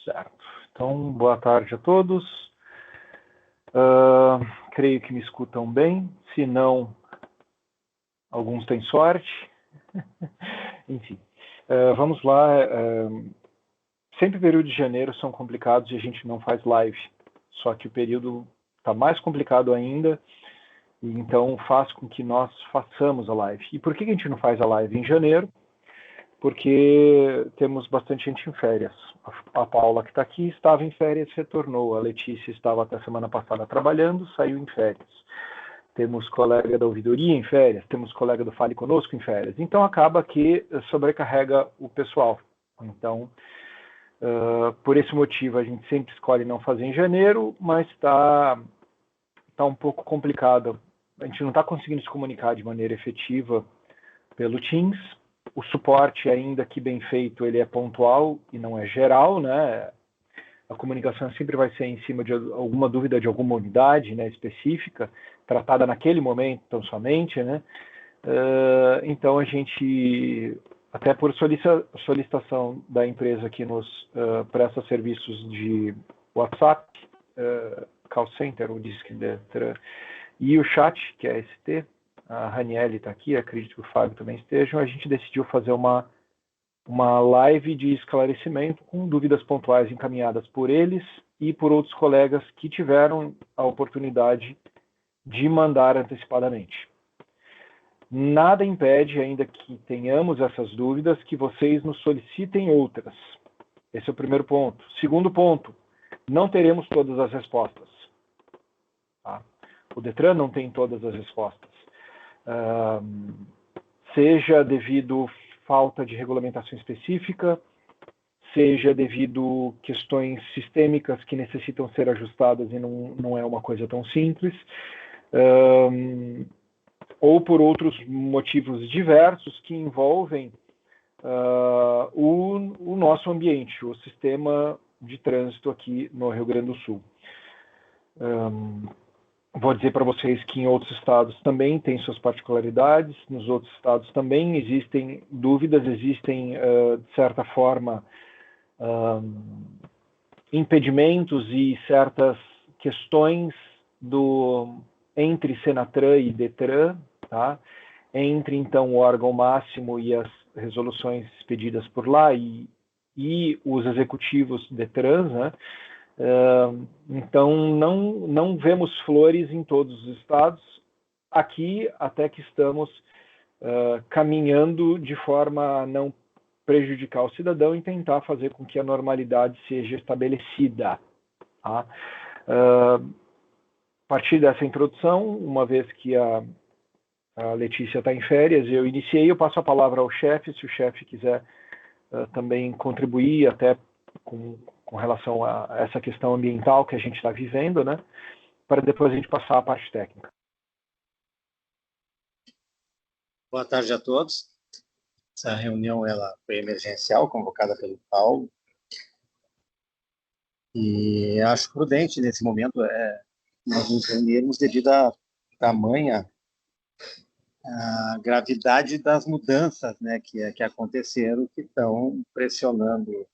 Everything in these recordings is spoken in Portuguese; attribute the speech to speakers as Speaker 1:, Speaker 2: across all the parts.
Speaker 1: Certo. Então, boa tarde a todos. Creio que me escutam bem. Se não, alguns têm sorte. Enfim, vamos lá. Sempre período de janeiro são complicados e a gente não faz live. Só que o período está mais complicado ainda. E então faz com que nós façamos a live. E por que a gente não faz a live em janeiro? Porque temos bastante gente em férias. A Paula, que está aqui, estava em férias, retornou. A Letícia estava até semana passada trabalhando, saiu em férias. Temos colega da ouvidoria em férias, temos colega do Fale Conosco em férias. Então, acaba que sobrecarrega o pessoal. Então, por esse motivo, a gente sempre escolhe não fazer em janeiro, mas está um pouco complicado. A gente não está conseguindo se comunicar de maneira efetiva pelo Teams. O suporte, ainda que bem feito, ele é pontual e não é geral, né? A comunicação sempre vai ser em cima de alguma dúvida de alguma unidade, né, específica, tratada naquele momento tão somente, né? Então a gente, até por solicitação da empresa que nos presta serviços de WhatsApp, call center, o Disque Detran, e o chat, que é ST, a Raniele está aqui, acredito que o Fábio também estejam, a gente decidiu fazer uma live de esclarecimento com dúvidas pontuais encaminhadas por eles e por outros colegas que tiveram a oportunidade de mandar antecipadamente. Nada impede, ainda que tenhamos essas dúvidas, que vocês nos solicitem outras. Esse é o primeiro ponto. Segundo ponto, não teremos todas as respostas. Tá? O Detran não tem todas as respostas. Seja devido falta de regulamentação específica, seja devido questões sistêmicas que necessitam ser ajustadas e não é uma coisa tão simples, ou por outros motivos diversos que envolvem o nosso ambiente, o sistema de trânsito aqui no Rio Grande do Sul. Vou dizer para vocês que em outros estados também tem suas particularidades, nos outros estados também existem dúvidas, existem, de certa forma, impedimentos e certas questões entre Senatran e Detran, tá? Entre, então, o órgão máximo e as resoluções expedidas por lá e os executivos Detrans, né? Então, não vemos flores em todos os estados. Aqui, até que estamos caminhando de forma a não prejudicar o cidadão e tentar fazer com que a normalidade seja estabelecida. Tá? A partir dessa introdução, uma vez que a Letícia está em férias, eu iniciei, eu passo a palavra ao chefe, se o chefe quiser também contribuir até com relação a essa questão ambiental que a gente está vivendo, né? Para depois a gente passar a parte técnica.
Speaker 2: Boa tarde a todos. Essa reunião ela foi emergencial, convocada pelo Paulo. E acho prudente, nesse momento, nós nos reunirmos devido à tamanha a gravidade das mudanças, né, que aconteceram, que estão pressionando o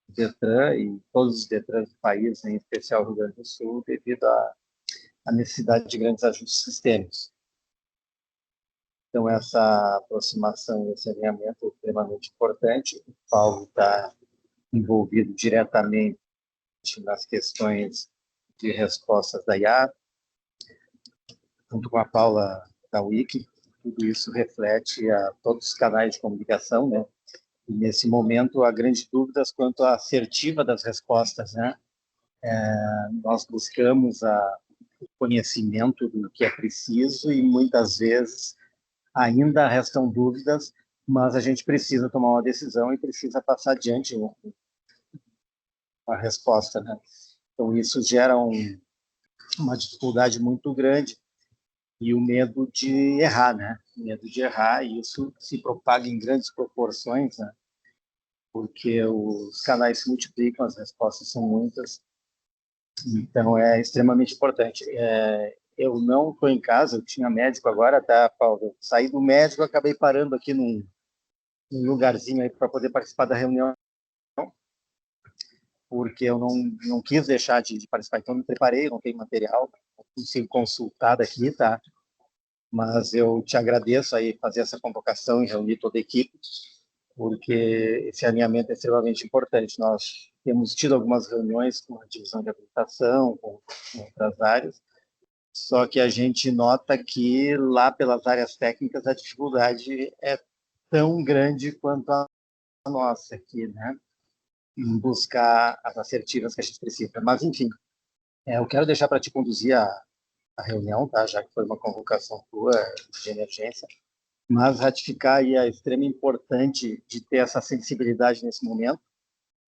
Speaker 2: Detran e todos os Detrans do país, em especial o Rio Grande do Sul, devido à necessidade de grandes ajustes sistêmicos. Então, essa aproximação, esse alinhamento é extremamente importante. O Paulo está envolvido diretamente nas questões de respostas da IA, junto com a Paula da Wiki. Tudo isso reflete a todos os canais de comunicação, né? E, nesse momento, há grandes dúvidas quanto à assertiva das respostas, né? Nós buscamos o conhecimento do que é preciso e, muitas vezes, ainda restam dúvidas, mas a gente precisa tomar uma decisão e precisa passar adiante uma resposta, né? Então, isso gera uma dificuldade muito grande e o medo de errar, né? O medo de errar, e isso se propaga em grandes proporções, né? Porque os canais se multiplicam, as respostas são muitas, então é extremamente importante. Eu não estou em casa, eu tinha médico agora, tá, Paulo? Eu saí do médico, acabei parando aqui num lugarzinho aí para poder participar da reunião. porque eu não quis deixar de participar. Então, me preparei, não tenho material, não consigo consultar daqui, tá? Mas eu te agradeço aí fazer essa convocação e reunir toda a equipe, porque esse alinhamento é extremamente importante. Nós temos tido algumas reuniões com a divisão de habilitação, com outras áreas, só que a gente nota que lá pelas áreas técnicas a dificuldade é tão grande quanto a nossa aqui, né? Em buscar as assertivas que a gente precisa. Mas, enfim, eu quero deixar para te conduzir a reunião, tá? Já que foi uma convocação tua de emergência, mas ratificar aí a extrema importância de ter essa sensibilidade nesse momento,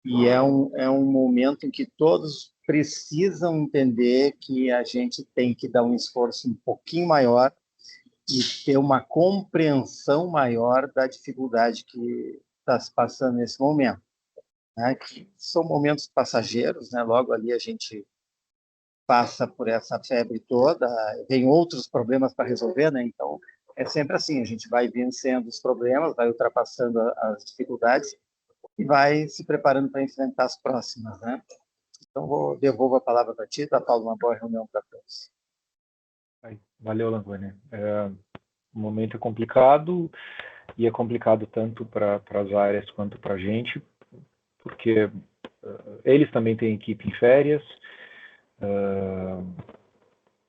Speaker 2: e é um momento em que todos precisam entender que a gente tem que dar um esforço um pouquinho maior e ter uma compreensão maior da dificuldade que está se passando nesse momento, né? Que são momentos passageiros, né? Logo ali a gente passa por essa febre toda, vem outros problemas para resolver, né? Então, é sempre assim, a gente vai vencendo os problemas, vai ultrapassando as dificuldades e vai se preparando para enfrentar as próximas, né? Então, devolvo a palavra para ti, tá, Paulo? Uma boa reunião para todos.
Speaker 1: Valeu, Langoni. O momento é complicado, e é complicado tanto para as áreas quanto para a gente, porque eles também têm equipe em férias,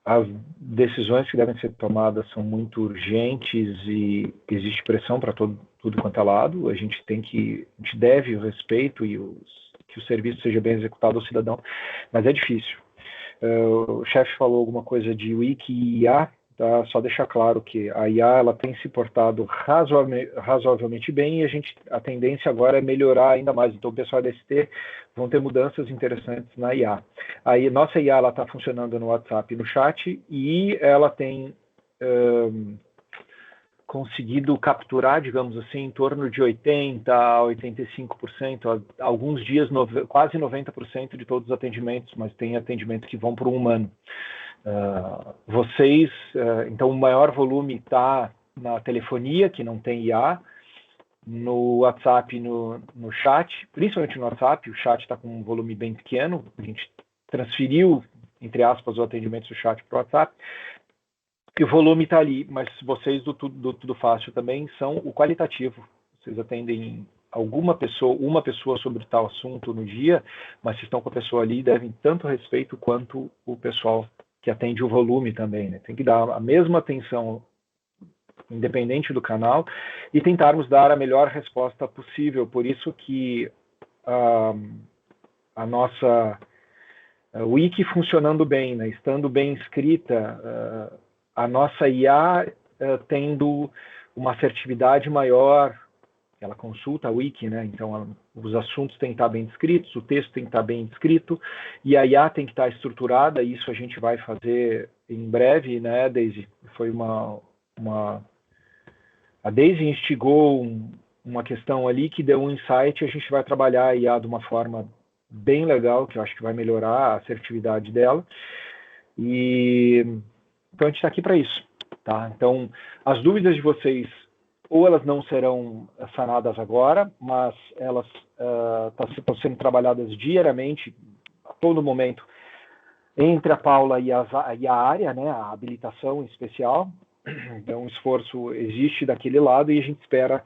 Speaker 1: as decisões que devem ser tomadas são muito urgentes e existe pressão para tudo quanto é lado. A gente deve o respeito e que o serviço seja bem executado ao cidadão, mas é difícil. O chefe falou alguma coisa de Wiki e IA, tá? Só deixar claro que a IA ela tem se portado razoavelmente bem, e a tendência agora é melhorar ainda mais. Então, o pessoal da ST vão ter mudanças interessantes na IA. Nossa IA está funcionando no WhatsApp e no chat, e ela tem conseguido capturar, digamos assim, em torno de 80% a 85%, alguns dias quase 90% de todos os atendimentos, mas tem atendimentos que vão para um humano. Então o maior volume está na telefonia, que não tem IA, no WhatsApp e no chat, principalmente no WhatsApp. O chat está com um volume bem pequeno, a gente transferiu, entre aspas, o atendimento do chat para o WhatsApp, e o volume está ali, mas vocês do Tudo Fácil também são o qualitativo. Vocês atendem uma pessoa sobre tal assunto no dia, mas se estão com a pessoa ali, devem tanto respeito quanto o pessoal que atende o volume também, né? Tem que dar a mesma atenção, independente do canal, e tentarmos dar a melhor resposta possível. Por isso que a nossa wiki funcionando bem, né? Estando bem escrita, a nossa IA tendo uma assertividade maior, ela consulta a wiki, né? Então os assuntos têm que estar bem descritos, o texto tem que estar bem descrito, e a IA tem que estar estruturada. Isso a gente vai fazer em breve, né, Daisy? Foi a Daisy instigou uma questão ali que deu um insight, e a gente vai trabalhar a IA de uma forma bem legal, que eu acho que vai melhorar a assertividade dela. Então a gente está aqui para isso, tá? Então, as dúvidas de vocês, ou elas não serão sanadas agora, mas elas estão sendo trabalhadas diariamente, a todo momento, entre a Paula e a área, né, a habilitação em especial. Então, o esforço existe daquele lado, e a gente espera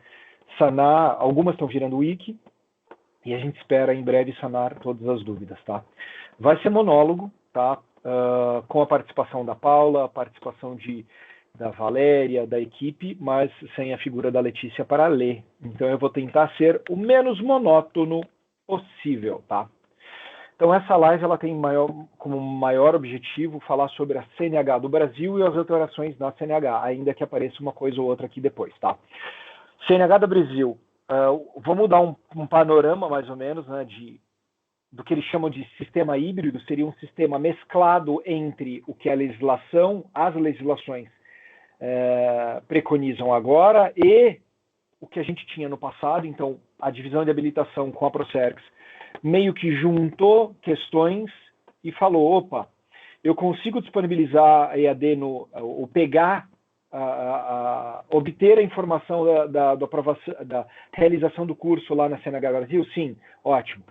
Speaker 1: sanar. Algumas estão virando wiki, e a gente espera em breve sanar todas as dúvidas, tá? Vai ser monólogo, tá? Com a participação da Paula, a participação da Valéria, da equipe, mas sem a figura da Letícia para ler. Então eu vou tentar ser o menos monótono possível, tá? Então essa live ela tem como maior objetivo falar sobre a CNH do Brasil e as alterações na CNH, ainda que apareça uma coisa ou outra aqui depois, tá? CNH do Brasil, vamos dar um panorama mais ou menos, né, do que eles chamam de sistema híbrido. Seria um sistema mesclado entre o que as legislações preconizam agora e o que a gente tinha no passado. Então, a divisão de habilitação com a Procerx meio que juntou questões e falou, opa, eu consigo disponibilizar a EAD ou pegar, obter a informação da aprovação, da realização do curso lá na CNH Brasil? Sim, ótimo.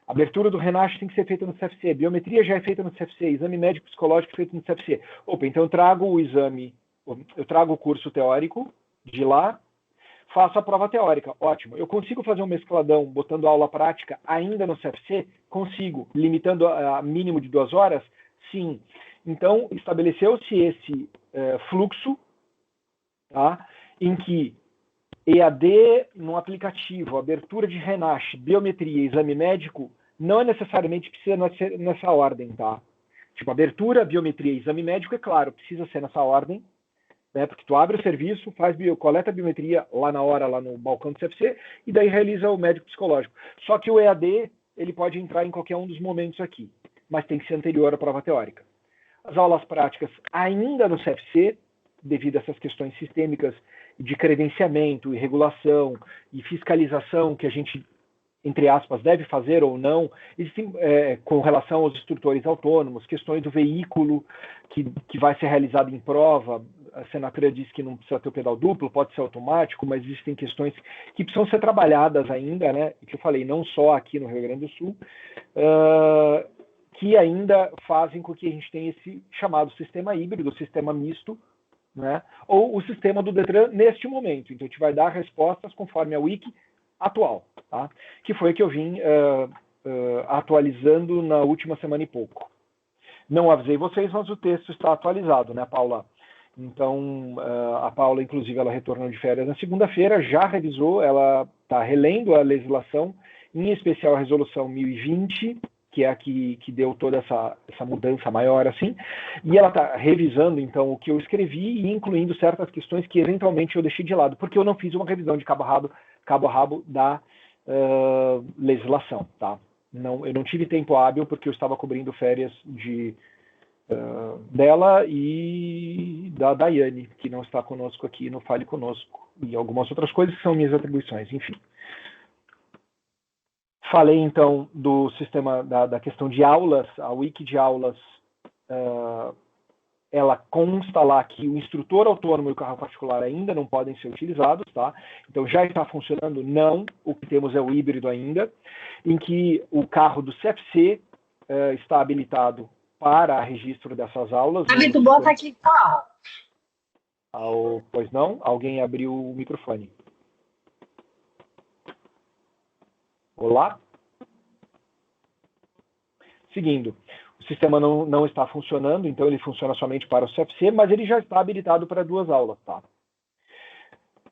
Speaker 1: A abertura do RENASH tem que ser feita no CFC, biometria já é feita no CFC, exame médico psicológico feito no CFC. Opa, então eu trago o exame, eu trago o curso teórico de lá, faço a prova teórica, ótimo. Eu consigo fazer um mescladão botando aula prática ainda no CFC? Consigo, limitando a mínimo de 2 horas? Sim. Então, estabeleceu-se esse fluxo, tá? Em que EAD no aplicativo, abertura de RENASH, biometria, exame médico, não é necessariamente precisa nessa ordem, tá? Tipo, abertura, biometria, exame médico, é claro, precisa ser nessa ordem, né? Porque tu abre o serviço, coleta a biometria lá na hora, lá no balcão do CFC, e daí realiza o médico psicológico. Só que o EAD, ele pode entrar em qualquer um dos momentos aqui, mas tem que ser anterior à prova teórica. As aulas práticas ainda no CFC, devido a essas questões sistêmicas de credenciamento e regulação e fiscalização que a gente, entre aspas, deve fazer ou não, existem, com relação aos instrutores autônomos, questões do veículo que vai ser realizado em prova. A Senacran diz que não precisa ter o pedal duplo, pode ser automático, mas existem questões que precisam ser trabalhadas ainda, né? Que eu falei, não só aqui no Rio Grande do Sul, que ainda fazem com que a gente tenha esse chamado sistema híbrido, sistema misto, né? Ou o sistema do Detran neste momento. Então, a gente vai dar respostas conforme a wiki atual, tá? Que foi que eu vim atualizando na última semana e pouco. Não avisei vocês, mas o texto está atualizado, né, Paula? Então, a Paula, inclusive, ela retornou de férias na segunda-feira, já revisou, ela está relendo a legislação, em especial a resolução 1020, que é a que deu toda essa mudança maior, assim, e ela está revisando, então, o que eu escrevi e incluindo certas questões que, eventualmente, eu deixei de lado, porque eu não fiz uma revisão de cabo a rabo da legislação, tá? Eu não tive tempo hábil, porque eu estava cobrindo férias dela e da Daiane, que não está conosco aqui no Fale Conosco, e algumas outras coisas que são minhas atribuições, enfim. Falei, então, do sistema, da questão de aulas, a wiki de aulas, ela consta lá que o instrutor autônomo e o carro particular ainda não podem ser utilizados, tá? Então, já está funcionando? Não. O que temos é o híbrido ainda, em que o carro do CFC está habilitado para registro dessas aulas.
Speaker 3: Sabe, tu bota aqui carro.
Speaker 1: Pois não? Alguém abriu o microfone. Olá? Seguindo, o sistema não está funcionando, então ele funciona somente para o CFC, mas ele já está habilitado para 2 aulas, tá?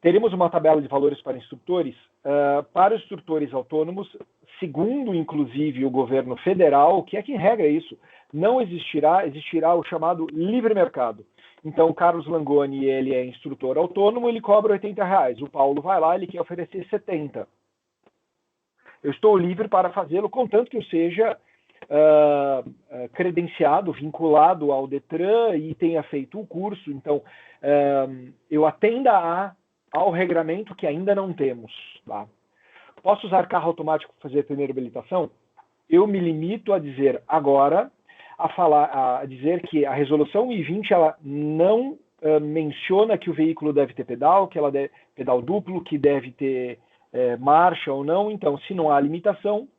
Speaker 1: Teremos uma tabela de valores para instrutores. Para os instrutores autônomos, segundo, inclusive, o governo federal, que é quem regra isso, não existirá o chamado livre mercado. Então, o Carlos Langoni, ele é instrutor autônomo, ele cobra R$80. O Paulo vai lá, ele quer oferecer 70. Eu estou livre para fazê-lo, contanto que eu seja credenciado, vinculado ao Detran e tenha feito o curso. Então, eu atenda ao regramento que ainda não temos. Tá? Posso usar carro automático para fazer a primeira habilitação? Eu me limito a dizer agora, a dizer que a resolução 1020 ela não menciona que o veículo deve ter pedal, que ela deve pedal duplo, que deve ter marcha ou não. Então, se não há limitação,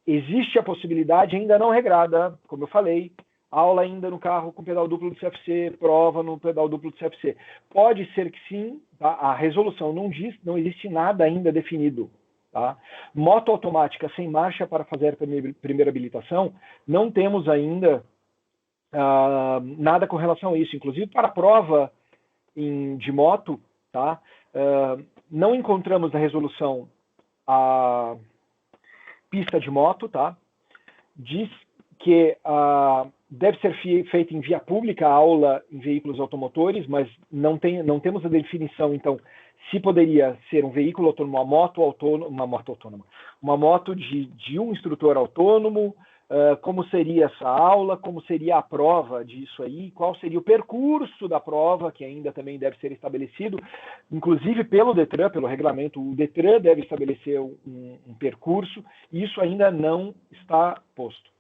Speaker 1: existe a possibilidade ainda não regrada, como eu falei, aula ainda no carro com pedal duplo do CFC, prova no pedal duplo do CFC. Pode ser que sim, tá? A resolução não diz, não existe nada ainda definido. Tá? Moto automática sem marcha para fazer a primeira habilitação, não temos ainda nada com relação a isso. Inclusive, para a prova de moto, tá? Não encontramos na resolução a pista de moto, tá? Diz que deve ser feita em via pública a aula em veículos automotores, mas não temos a definição, então, se poderia ser um veículo autônomo, uma moto de um instrutor autônomo, como seria essa aula, como seria a prova disso aí, qual seria o percurso da prova, que ainda também deve ser estabelecido, inclusive pelo Detran, pelo regulamento, o Detran deve estabelecer um percurso, e isso ainda não está posto.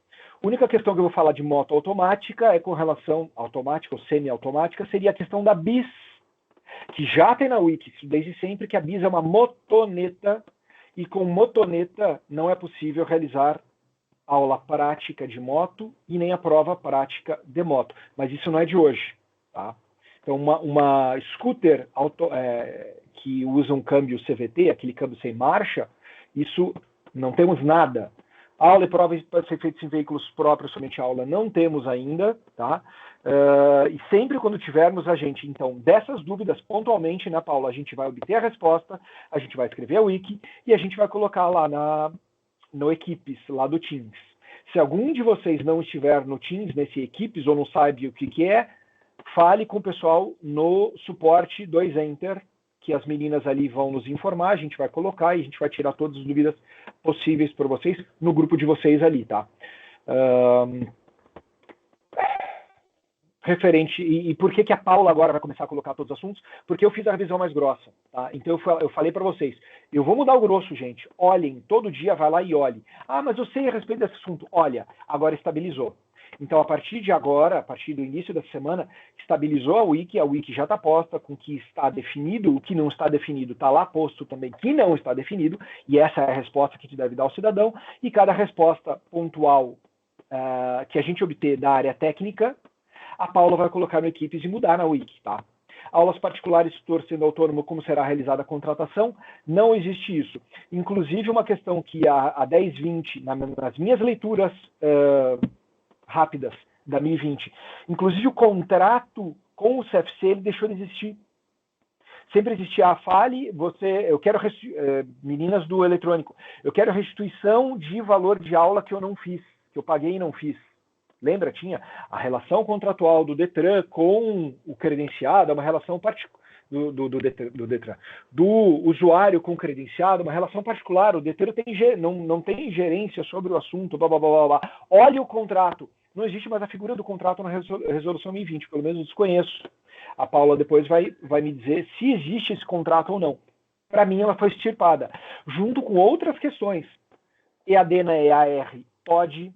Speaker 1: A única questão que eu vou falar de moto automática é com relação, automática ou semi-automática, seria a questão da bis, que já tem na Wiki, desde sempre, que a bis é uma motoneta e com motoneta não é possível realizar aula prática de moto e nem a prova prática de moto. Mas isso não é de hoje, tá? Então, uma scooter que usa um câmbio CVT, aquele câmbio sem marcha, isso não temos nada. Aula e prova para ser feitas em veículos próprios, somente aula, não temos ainda, tá? E sempre quando tivermos a gente, então, dessas dúvidas, pontualmente, né, Paula, a gente vai obter a resposta, a gente vai escrever a wiki e a gente vai colocar lá no Equipes, lá do Teams. Se algum de vocês não estiver no Teams, nesse Equipes, ou não sabe o que é, fale com o pessoal no suporte 2Enter, que as meninas ali vão nos informar, a gente vai colocar e a gente vai tirar todas as dúvidas possíveis por vocês no grupo de vocês ali, tá? Referente, e por que a Paula agora vai começar a colocar todos os assuntos? Porque eu fiz a revisão mais grossa, tá? Então eu falei para vocês, eu vou mudar o grosso, gente. Olhem, todo dia vai lá e olhe. Ah, mas eu sei a respeito desse assunto. Olha, agora estabilizou. Então, a partir de agora, a partir do início da semana, estabilizou a wiki já está posta com o que está definido, o que não está definido está lá posto também que não está definido, e essa é a resposta que te deve dar ao cidadão, e cada resposta pontual que a gente obter da área técnica, a Paula vai colocar no Equipes e mudar na wiki, tá? Aulas particulares, tutor sendo autônomo, como será realizada a contratação, não existe isso. Inclusive, uma questão que a 1020, nas minhas leituras rápidas da 1020, inclusive o contrato com o CFC, ele deixou de existir. Sempre existia fale, eu quero, meninas do eletrônico, eu quero restituição de valor de aula que eu não fiz, que eu paguei e não fiz. Lembra? Tinha a relação contratual do Detran com o credenciado, uma relação do Detran, do usuário com o credenciado, uma relação particular. O Detran não tem gerência sobre o assunto, blá, blá, blá, blá. Olha o contrato. Não existe mais a figura do contrato na resolução 1020, pelo menos desconheço. A Paula depois vai me dizer se existe esse contrato ou não. Para mim, ela foi extirpada, junto com outras questões. EAD na EAR pode.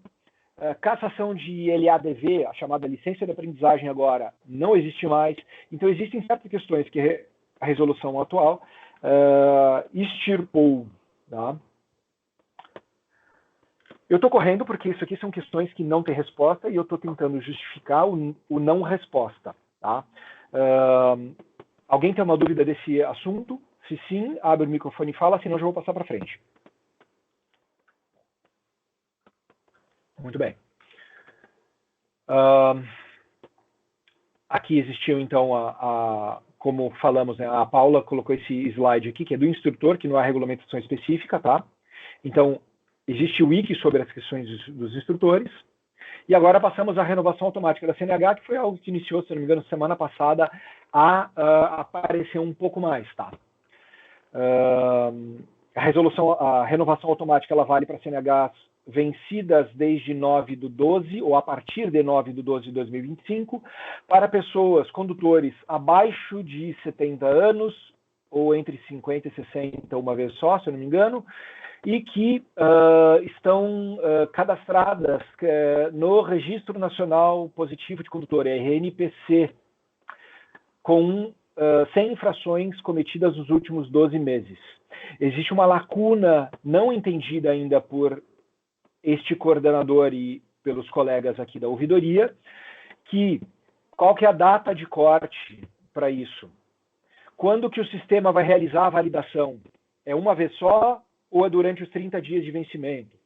Speaker 1: Cassação de LADV, a chamada licença de aprendizagem agora, não existe mais. Então, existem certas questões que a resolução atual extirpou. Tá? Eu estou correndo porque isso aqui são questões que não têm resposta e eu estou tentando justificar o não resposta. Tá? Alguém tem uma dúvida desse assunto? Se sim, abre o microfone e fala, senão eu já vou passar para frente. Muito bem. Aqui existiu, então, como falamos, né, a Paula colocou esse slide aqui, que é do instrutor, que não há regulamentação específica, tá? Então, existe o wiki sobre as questões dos instrutores. E agora passamos à renovação automática da CNH, que foi algo que iniciou, se não me engano, semana passada, a aparecer um pouco mais, tá? A renovação automática, ela vale para CNHs vencidas desde 9/12 ou a partir de 9/12 de 2025, para pessoas, condutores abaixo de 70 anos, ou entre 50 e 60 uma vez só, se eu não me engano, e que estão cadastradas no Registro Nacional Positivo de Condutor, RNPC, com 100 infrações cometidas nos últimos 12 meses. Existe uma lacuna não entendida ainda por este coordenador e pelos colegas aqui da ouvidoria, qual que é a data de corte para isso? Quando que o sistema vai realizar a validação? É uma vez só ou é durante os 30 dias de vencimento?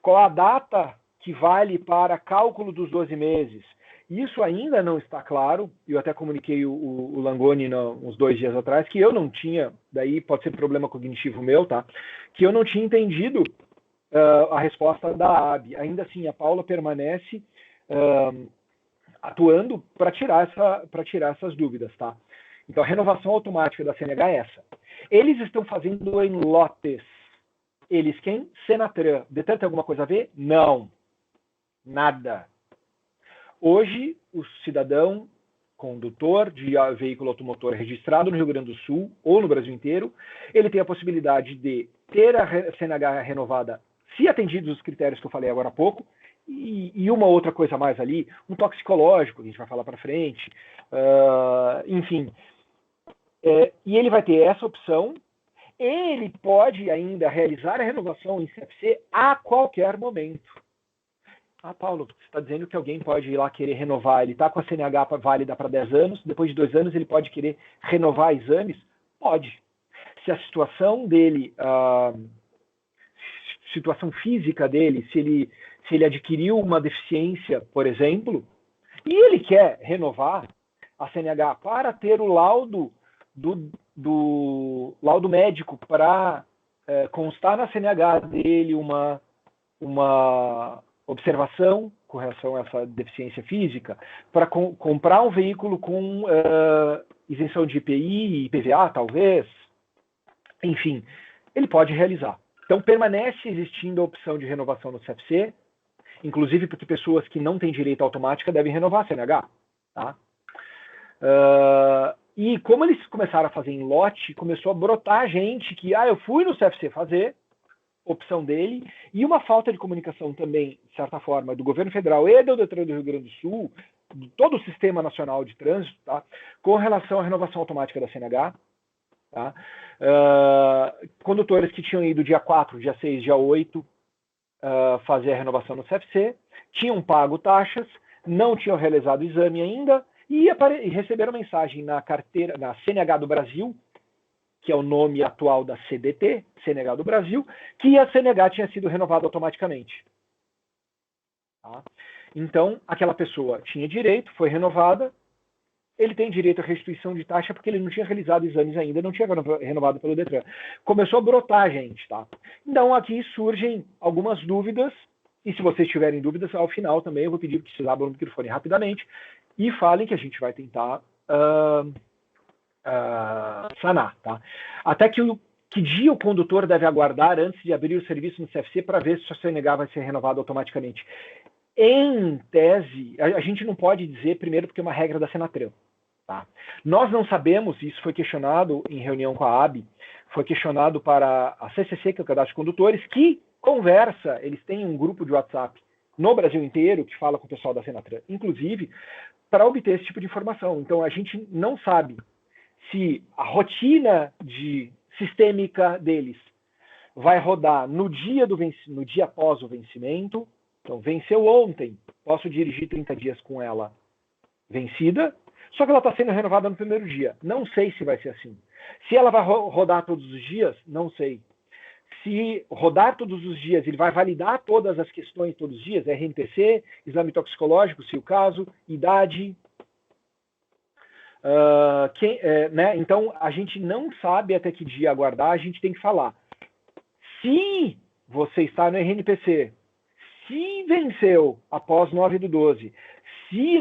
Speaker 1: Qual a data que vale para cálculo dos 12 meses? Isso ainda não está claro. Eu até comuniquei o Langoni uns 2 dias atrás, que eu não tinha, daí pode ser problema cognitivo meu, tá? Que eu não tinha entendido a resposta da AB. Ainda assim, a Paula permanece atuando para tirar essas dúvidas, tá? Então, a renovação automática da CNH é essa. Eles estão fazendo em lotes. Eles quem? Senatran. Detran tem alguma coisa a ver? Não. Nada. Hoje, o cidadão condutor de veículo automotor registrado no Rio Grande do Sul ou no Brasil inteiro, ele tem a possibilidade de ter a CNH renovada se atendidos os critérios que eu falei agora há pouco, e uma outra coisa mais ali, um toxicológico, que a gente vai falar para frente, enfim. E ele vai ter essa opção, ele pode ainda realizar a renovação em CFC a qualquer momento. Ah, Paulo, você está dizendo que alguém pode ir lá querer renovar, ele está com a CNH válida para 10 anos, depois de 2 anos ele pode querer renovar exames? Pode. Se a situação dele, situação física dele, se ele adquiriu uma deficiência, por exemplo, e ele quer renovar a CNH para ter o laudo do laudo médico para constar na CNH dele uma observação com relação a essa deficiência física, para comprar um veículo com isenção de IPI, IPVA, talvez, enfim, ele pode realizar. Então, permanece existindo a opção de renovação no CFC, inclusive porque pessoas que não têm direito automática devem renovar a CNH. Tá? E como eles começaram a fazer em lote, começou a brotar gente que, eu fui no CFC fazer, opção dele, e uma falta de comunicação também, de certa forma, do governo federal e do Detran do Rio Grande do Sul, de todo o sistema nacional de trânsito, tá? Com relação à renovação automática da CNH. Tá? Condutores que tinham ido dia 4, dia 6, dia 8 fazer a renovação no CFC, tinham pago taxas, não tinham realizado o exame ainda, e receberam mensagem na carteira, na CNH do Brasil, que é o nome atual da CDT, CNH do Brasil, que a CNH tinha sido renovada automaticamente. Tá? Então, aquela pessoa tinha direito, foi renovada, ele tem direito à restituição de taxa porque ele não tinha realizado exames ainda, não tinha renovado pelo Detran. Começou a brotar, gente, tá? Então, aqui surgem algumas dúvidas, e se vocês tiverem dúvidas, ao final também eu vou pedir que vocês abram o microfone rapidamente e falem que a gente vai tentar sanar, tá? Até que dia o condutor deve aguardar antes de abrir o serviço no CFC para ver se a CNH vai ser renovada automaticamente. Em tese, a gente não pode dizer, primeiro, porque é uma regra da Senatran. Tá? Nós não sabemos, isso foi questionado em reunião com a AB, foi questionado para a CCC, que é o Cadastro de Condutores, que conversa, eles têm um grupo de WhatsApp no Brasil inteiro que fala com o pessoal da Senatran, inclusive, para obter esse tipo de informação. Então, a gente não sabe se a rotina sistêmica deles vai rodar no dia após o vencimento. Então, venceu ontem, posso dirigir 30 dias com ela vencida, só que ela está sendo renovada no primeiro dia. Não sei se vai ser assim. Se ela vai rodar todos os dias, não sei. Se rodar todos os dias, ele vai validar todas as questões todos os dias, RNPC, exame toxicológico, se o caso, idade. Né? Então, a gente não sabe até que dia aguardar, a gente tem que falar. Se você está no RNPC, se venceu após 9/12, se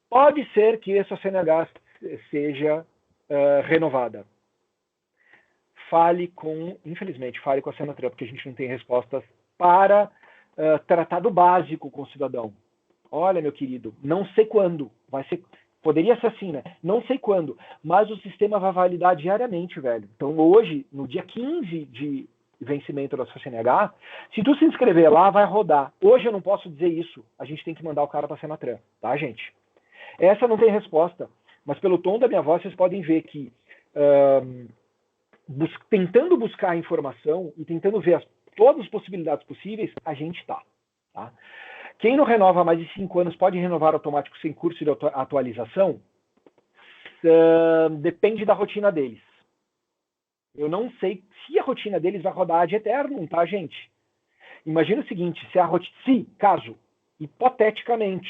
Speaker 1: pode ser que essa CNH seja renovada. Infelizmente, fale com a Senatran, porque a gente não tem respostas para tratado básico com o cidadão. Olha, meu querido, não sei quando, poderia ser assim, né? Não sei quando, mas o sistema vai validar diariamente, velho. Então, hoje, no dia 15 de vencimento da sua CNH, se tu se inscrever lá, vai rodar. Hoje eu não posso dizer isso, a gente tem que mandar o cara para a Senatran, tá, gente? Essa não tem resposta, mas pelo tom da minha voz, vocês podem ver que tentando buscar informação e tentando ver todas as possibilidades possíveis, a gente tá? Quem não renova há mais de 5 anos pode renovar automático sem curso de atualização? Depende da rotina deles. Eu não sei se a rotina deles vai rodar ad eternum, tá, gente? Imagina o seguinte, caso, hipoteticamente,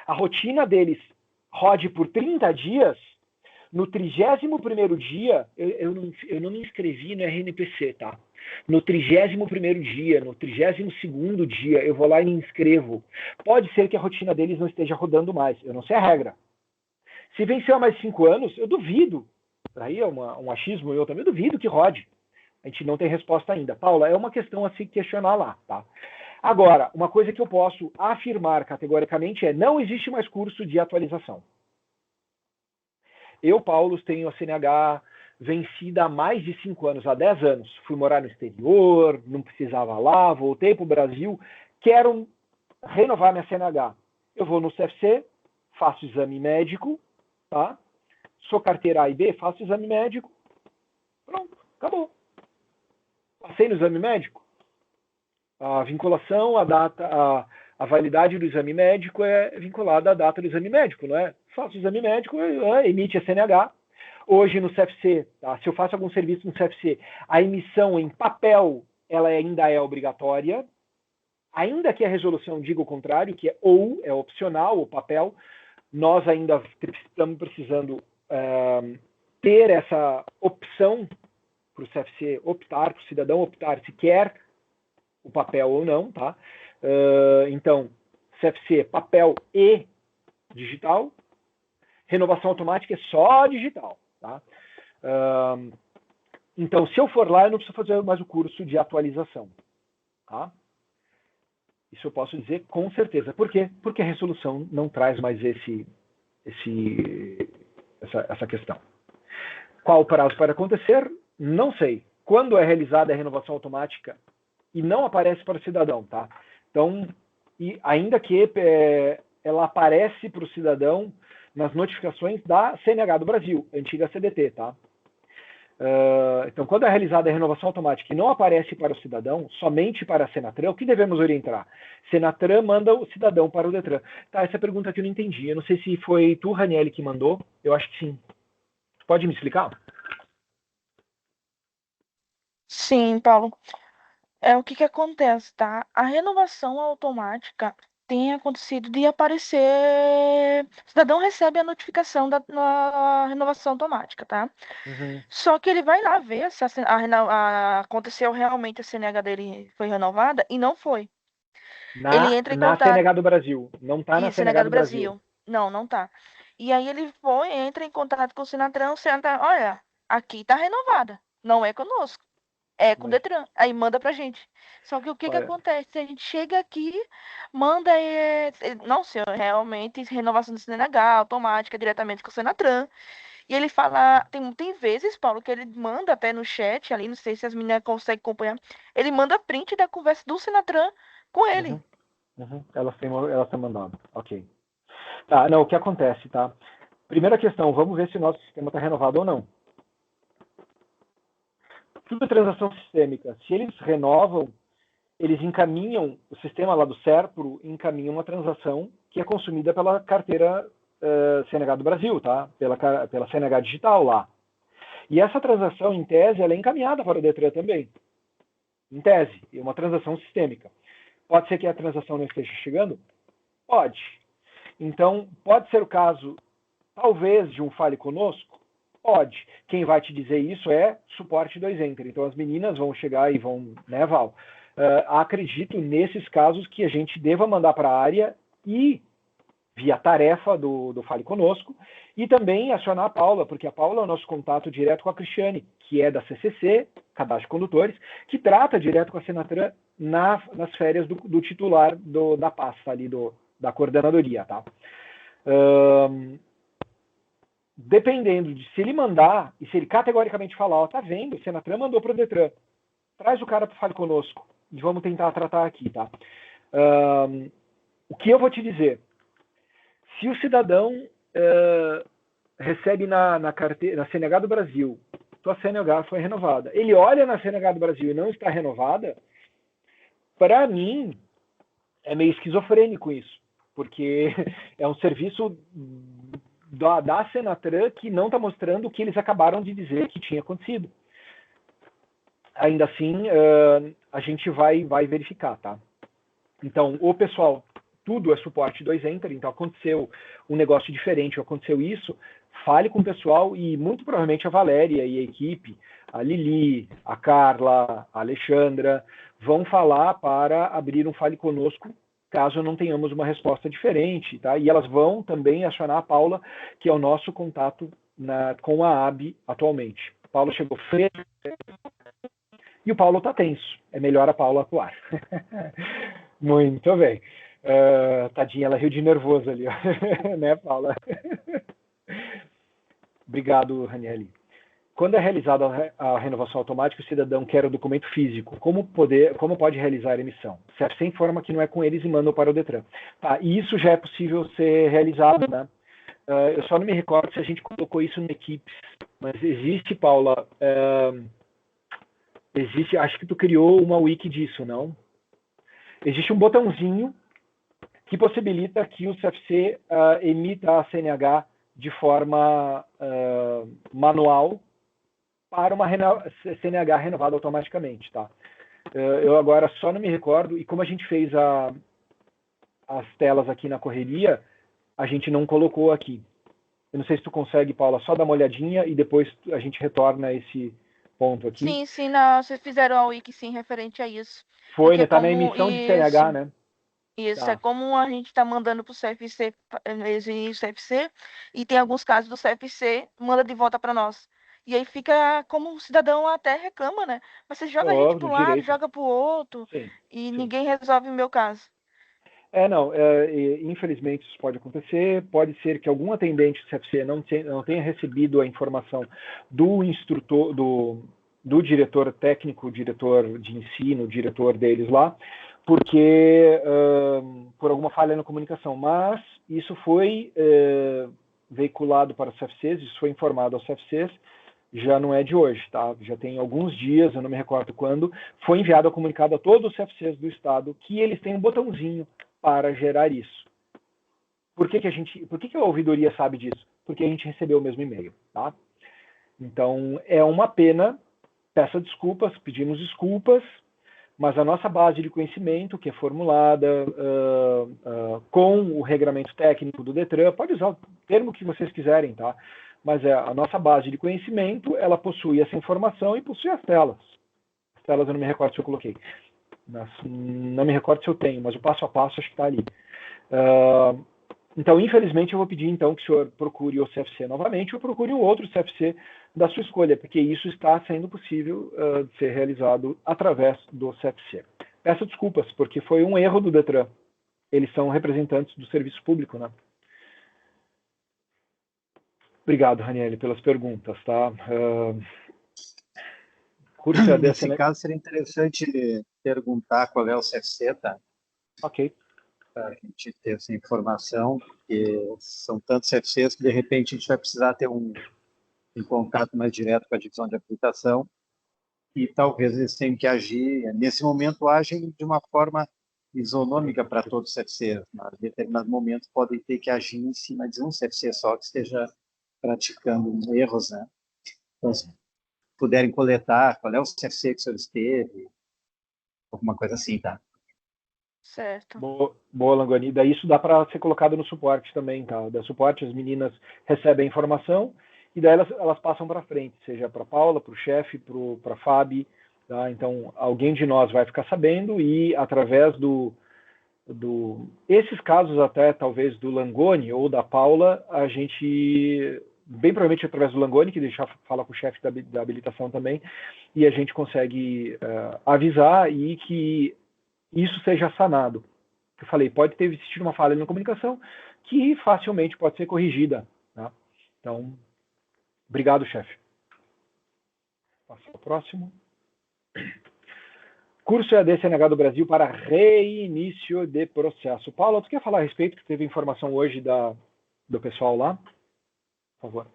Speaker 1: a rotina deles rode por 30 dias, no 31º dia, eu não me inscrevi no RNPC, tá? No 31º dia, no 32º dia, eu vou lá e me inscrevo. Pode ser que a rotina deles não esteja rodando mais, eu não sei a regra. Se venceu há mais de 5 anos, eu duvido. Aí é um achismo, eu também duvido que rode. A gente não tem resposta ainda. Paula, é uma questão a se questionar lá, tá? Agora, uma coisa que eu posso afirmar categoricamente é: não existe mais curso de atualização. Eu, Paulo, tenho a CNH vencida há mais de 5 anos, há 10 anos. Fui morar no exterior, não precisava lá, voltei para o Brasil, quero renovar minha CNH. Eu vou no CFC, faço exame médico, tá? Sou carteira A e B, faço exame médico, pronto, acabou. passei no exame médico? A vinculação, a validade do exame médico é vinculada à data do exame médico, não é? Faço o exame médico, emite a CNH. Hoje no CFC, tá? Se eu faço algum serviço no CFC, a emissão em papel, ela ainda é obrigatória, ainda que a resolução diga o contrário, que é opcional o papel, nós ainda estamos precisando ter essa opção para o CFC optar, para o cidadão optar se quer o papel ou não, tá? Então, CFC, papel e digital. Renovação automática é só digital, tá? Então, se eu for lá, eu não preciso fazer mais o curso de atualização, tá? Isso eu posso dizer com certeza. Por quê? Porque a resolução não traz mais essa questão. Qual o prazo para acontecer? Não sei. Quando é realizada a renovação automática e não aparece para o cidadão, tá? Então, e ainda que ela aparece para o cidadão nas notificações da CNH do Brasil, antiga CDT, tá? Então, quando é realizada a renovação automática e não aparece para o cidadão, somente para a Senatran, o que devemos orientar? Senatran manda o cidadão para o Detran. Tá, essa pergunta aqui eu não entendi. Eu não sei se foi tu, Raniele, que mandou. Eu acho que sim. Tu pode me explicar?
Speaker 3: Sim, Paulo. O que acontece, tá? A renovação automática tem acontecido de aparecer. O cidadão recebe a notificação da renovação automática, tá?
Speaker 1: Uhum.
Speaker 3: Só que ele vai lá ver se aconteceu realmente a CNH dele foi renovada e não foi. Ele entra em
Speaker 1: Na
Speaker 3: contato.
Speaker 1: CNH do Brasil. Não tá na
Speaker 3: Isso,
Speaker 1: CNH
Speaker 3: CNH
Speaker 1: do
Speaker 3: do
Speaker 1: Brasil.
Speaker 3: Brasil. Não, não tá. E aí ele entra em contato com o Senatran, o Senatran, olha, aqui tá renovada. Não é conosco. É com o
Speaker 1: Mas,
Speaker 3: Detran. Aí manda pra gente. Só que o que
Speaker 1: olha,
Speaker 3: acontece? A gente chega aqui, manda. Não, senhor, realmente renovação do CNH, automática, diretamente com o Senatran. E ele fala. Tem vezes, Paulo, que ele manda até no chat ali, não sei se as meninas conseguem acompanhar. Ele manda print da conversa do Senatran com ele.
Speaker 1: Elas têm mandado. Ok. Tá, não, o que acontece, tá? Primeira questão, vamos ver se o nosso sistema está renovado ou não. Tudo é transação sistêmica. Se eles renovam, eles encaminham, o sistema lá do SERPRO encaminha uma transação que é consumida pela carteira CNH do Brasil, tá? Pela CNH digital lá. E essa transação, em tese, ela é encaminhada para o Detran também. Em tese, é uma transação sistêmica. Pode ser que a transação não esteja chegando? Pode. Então, pode ser o caso, talvez, de um fale conosco? Pode. Quem vai te dizer isso é suporte 2Enter. Então, as meninas vão chegar e vão, né, Val? Acredito, nesses casos, que a gente deva mandar para a área e, via tarefa do Fale Conosco, e também acionar a Paula, porque a Paula é o nosso contato direto com a Cristiane, que é da CCC, Cadastro de Condutores, que trata direto com a Senatran nas férias do titular da pasta ali, da coordenadoria, tá? Dependendo de se ele mandar, e se ele categoricamente falar, ó, tá vendo, o Senatran mandou para o Detran, traz o cara para o Fale Conosco, e vamos tentar tratar aqui, tá? O que eu vou te dizer? Se o cidadão recebe na CNH do Brasil, tua CNH foi renovada, ele olha na CNH do Brasil e não está renovada, para mim, é meio esquizofrênico isso, porque é um serviço da Senatran que não está mostrando o que eles acabaram de dizer que tinha acontecido. Ainda assim, a gente vai verificar, tá? Então, o pessoal, tudo é suporte 2Enter, então aconteceu um negócio diferente, aconteceu isso, fale com o pessoal e muito provavelmente a Valéria e a equipe, a Lili, a Carla, a Alexandra, vão falar para abrir um Fale Conosco, caso não tenhamos uma resposta diferente, tá? E elas vão também acionar a Paula, que é o nosso contato com a AB atualmente. A Paula chegou fresco e o Paulo está tenso. É melhor a Paula atuar. Muito bem. Tadinha, ela riu de nervoso ali, ó. Né, Paula? Obrigado, Ranieli. Quando é realizada a renovação automática, o cidadão quer o documento físico. Como pode realizar a emissão? CFC informa que não é com eles e mandam para o Detran. Tá, e isso já é possível ser realizado, né? Eu só não me recordo se a gente colocou isso na equipe, mas existe, Paula, Existe, acho que tu criou uma wiki disso, não? Existe um botãozinho que possibilita que o CFC emita a CNH de forma manual para uma CNH renovada automaticamente, tá? Eu agora só não me recordo, e como a gente fez as telas aqui na correria, a gente não colocou aqui. Eu não sei se tu consegue, Paula, só dar uma olhadinha e depois a gente retorna a esse ponto aqui.
Speaker 3: Sim, sim, não, vocês fizeram a wiki, sim, referente a isso.
Speaker 1: Foi,
Speaker 3: Porque
Speaker 1: né? Tá na
Speaker 3: como
Speaker 1: emissão de CNH, né?
Speaker 3: isso é
Speaker 1: Tá.
Speaker 3: como a gente está mandando para o CFC, o CFC, e tem alguns casos do CFC, manda de volta para nós. E aí fica como o cidadão até reclama, né? Mas você joga a gente para
Speaker 1: Do
Speaker 3: um lado,
Speaker 1: direito.
Speaker 3: joga para o outro,
Speaker 1: Sim,
Speaker 3: e
Speaker 1: sim.
Speaker 3: ninguém resolve o meu caso.
Speaker 1: Não, infelizmente isso pode acontecer. Pode ser que algum atendente do CFC não tenha recebido a informação do instrutor, do diretor técnico, diretor de ensino, diretor deles lá, porque por alguma falha na comunicação. Mas isso foi veiculado para os CFCs, isso foi informado aos CFCs, já não é de hoje, tá? Já tem alguns dias, eu não me recordo quando, foi enviado a comunicado a todos os CFCs do estado que eles têm um botãozinho para gerar isso. Por que a ouvidoria sabe disso? Porque a gente recebeu o mesmo e-mail, tá? Então, é uma pena, peço desculpas, pedimos desculpas, mas a nossa base de conhecimento, que é formulada com o regramento técnico do Detran, pode usar o termo que vocês quiserem, tá? Mas a nossa base de conhecimento, ela possui essa informação e possui as telas. As telas eu não me recordo se eu coloquei. Não me recordo se eu tenho, mas o passo a passo acho que está ali. Então, infelizmente, eu vou pedir então que o senhor procure o CFC novamente ou procure um outro CFC da sua escolha, porque isso está sendo possível de ser realizado através do CFC. Peço desculpas, porque foi um erro do Detran. Eles são representantes do serviço público, né? Obrigado, Raniele, pelas perguntas, tá?
Speaker 2: Curso EAD, nesse caso, seria interessante perguntar qual é o CFC, tá?
Speaker 1: Ok.
Speaker 2: Para a gente ter essa informação, porque são tantos CFCs que, de repente, a gente vai precisar ter um contato mais direto com a divisão de habilitação e talvez eles tenham que agir, nesse momento, agem de uma forma isonômica para todos os CFCs, mas em determinados momentos podem ter que agir em cima de um CFC só que esteja praticando erros, né? Então, se puderem coletar qual é o CFC que o senhor esteve, alguma coisa assim, tá?
Speaker 3: Certo.
Speaker 1: Boa, Langoni. Daí isso dá para ser colocado no suporte também, tá? Da suporte, as meninas recebem a informação e daí elas passam para frente, seja para a Paula, para o chefe, para a Fabi, tá? Então, alguém de nós vai ficar sabendo e através esses casos até talvez do Langoni ou da Paula, a gente, bem provavelmente através do Langoni, que deixar fala com o chefe da habilitação também, e a gente consegue avisar e que isso seja sanado. Eu falei, pode ter existido uma falha na comunicação que facilmente pode ser corrigida. Tá? Então, obrigado, chefe. Passo para o próximo. Curso EAD CNH do Brasil para reinício de processo. Paulo, tu quer falar a respeito, que teve informação hoje do pessoal lá? Por favor.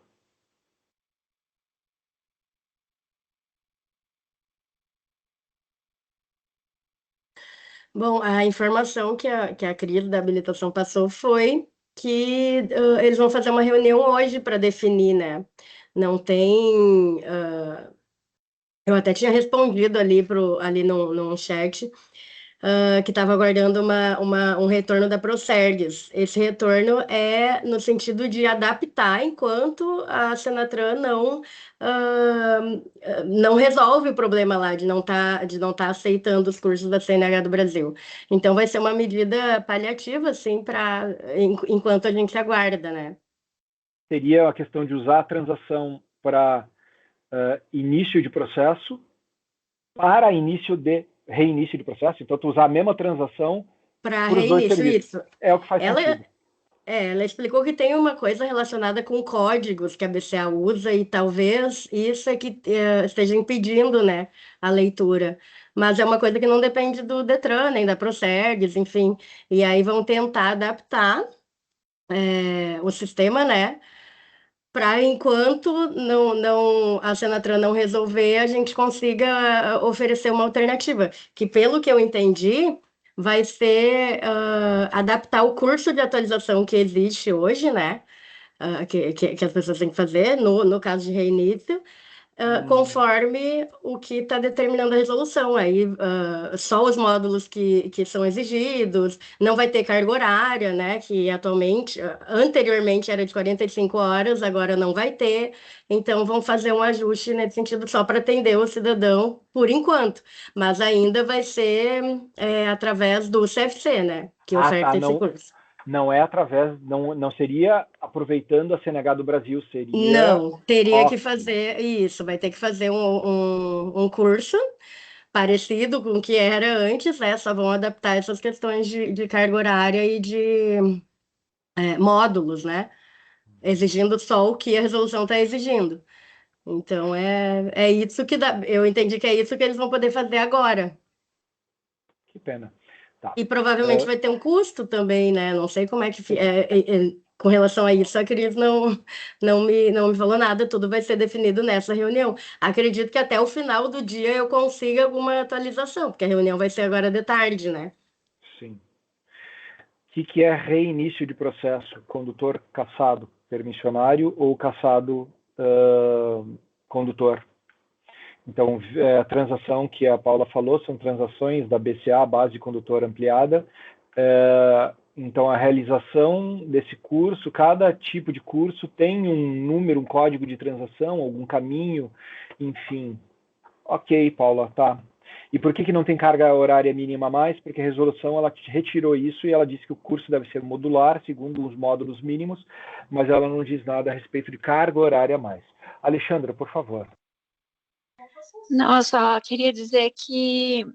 Speaker 4: Bom, a informação que a Cris da habilitação passou foi que eles vão fazer uma reunião hoje para definir, né? Não tem. Eu até tinha respondido ali num chat que estava aguardando um retorno da Procergs. Esse retorno é no sentido de adaptar enquanto a Senatran não resolve o problema lá de não tá aceitando os cursos da CNH do Brasil. Então vai ser uma medida paliativa, assim, enquanto a gente aguarda, né?
Speaker 1: Seria a questão de usar a transação para início de processo para reinício de processo. Então, tu usar a mesma transação
Speaker 4: para
Speaker 1: os dois
Speaker 4: reinício,
Speaker 1: serviços.
Speaker 4: isso.
Speaker 1: É o que faz sentido.
Speaker 4: Ela explicou que tem uma coisa relacionada com códigos que a BCA usa e talvez isso é que esteja impedindo, né, a leitura. Mas é uma coisa que não depende do Detran, nem da Procergs, enfim. E aí vão tentar adaptar o sistema, né, para enquanto a Senatran não resolver, a gente consiga oferecer uma alternativa, que pelo que eu entendi, vai ser adaptar o curso de atualização que existe hoje, né? Que as pessoas têm que fazer, no caso de reinício, conforme o que está determinando a resolução. Aí, só os módulos que são exigidos, não vai ter carga horária, né? Que atualmente, anteriormente era de 45 horas, agora não vai ter. Então, vão fazer um ajuste nesse sentido só para atender o cidadão por enquanto. Mas ainda vai ser através do CFC, né? Que oferta esse curso.
Speaker 1: Não é através, não seria aproveitando a CNH do Brasil, seria...
Speaker 4: Não, teria que fazer isso, vai ter que fazer um curso parecido com o que era antes, né? Só vão adaptar essas questões de carga horária e de módulos, né? Exigindo só o que a resolução está exigindo. Então, é isso que dá. Eu entendi que é isso que eles vão poder fazer agora.
Speaker 1: Que pena. Tá.
Speaker 4: E provavelmente vai ter um custo também, né? Não sei como é que com relação a isso, a Cris não me falou nada, tudo vai ser definido nessa reunião. Acredito que até o final do dia eu consiga alguma atualização, porque a reunião vai ser agora de tarde, né?
Speaker 1: Sim. O que é reinício de processo? Condutor cassado permissionário ou cassado condutor? Então, a transação que a Paula falou são transações da BCA, base de condutor ampliada. Então, a realização desse curso, cada tipo de curso tem um número, um código de transação, algum caminho, enfim. Ok, Paula, tá. E por que não tem carga horária mínima a mais? Porque a resolução ela retirou isso e ela disse que o curso deve ser modular, segundo os módulos mínimos, mas ela não diz nada a respeito de carga horária a mais. Alexandra, por favor.
Speaker 5: Não, eu só queria dizer que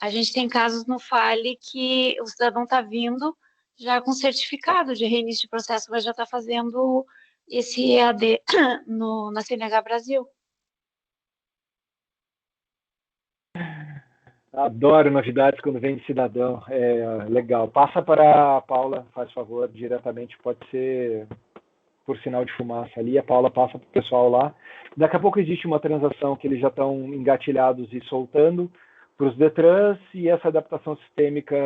Speaker 5: a gente tem casos no Fale que o cidadão está vindo já com certificado de reinício de processo, mas já está fazendo esse EAD na CNH Brasil.
Speaker 1: Adoro novidades quando vem de cidadão. Legal. Passa para a Paula, faz favor, diretamente. Pode ser por sinal de fumaça ali. A Paula passa para o pessoal lá. Daqui a pouco existe uma transação que eles já estão engatilhados e soltando para os Detrans, e essa adaptação sistêmica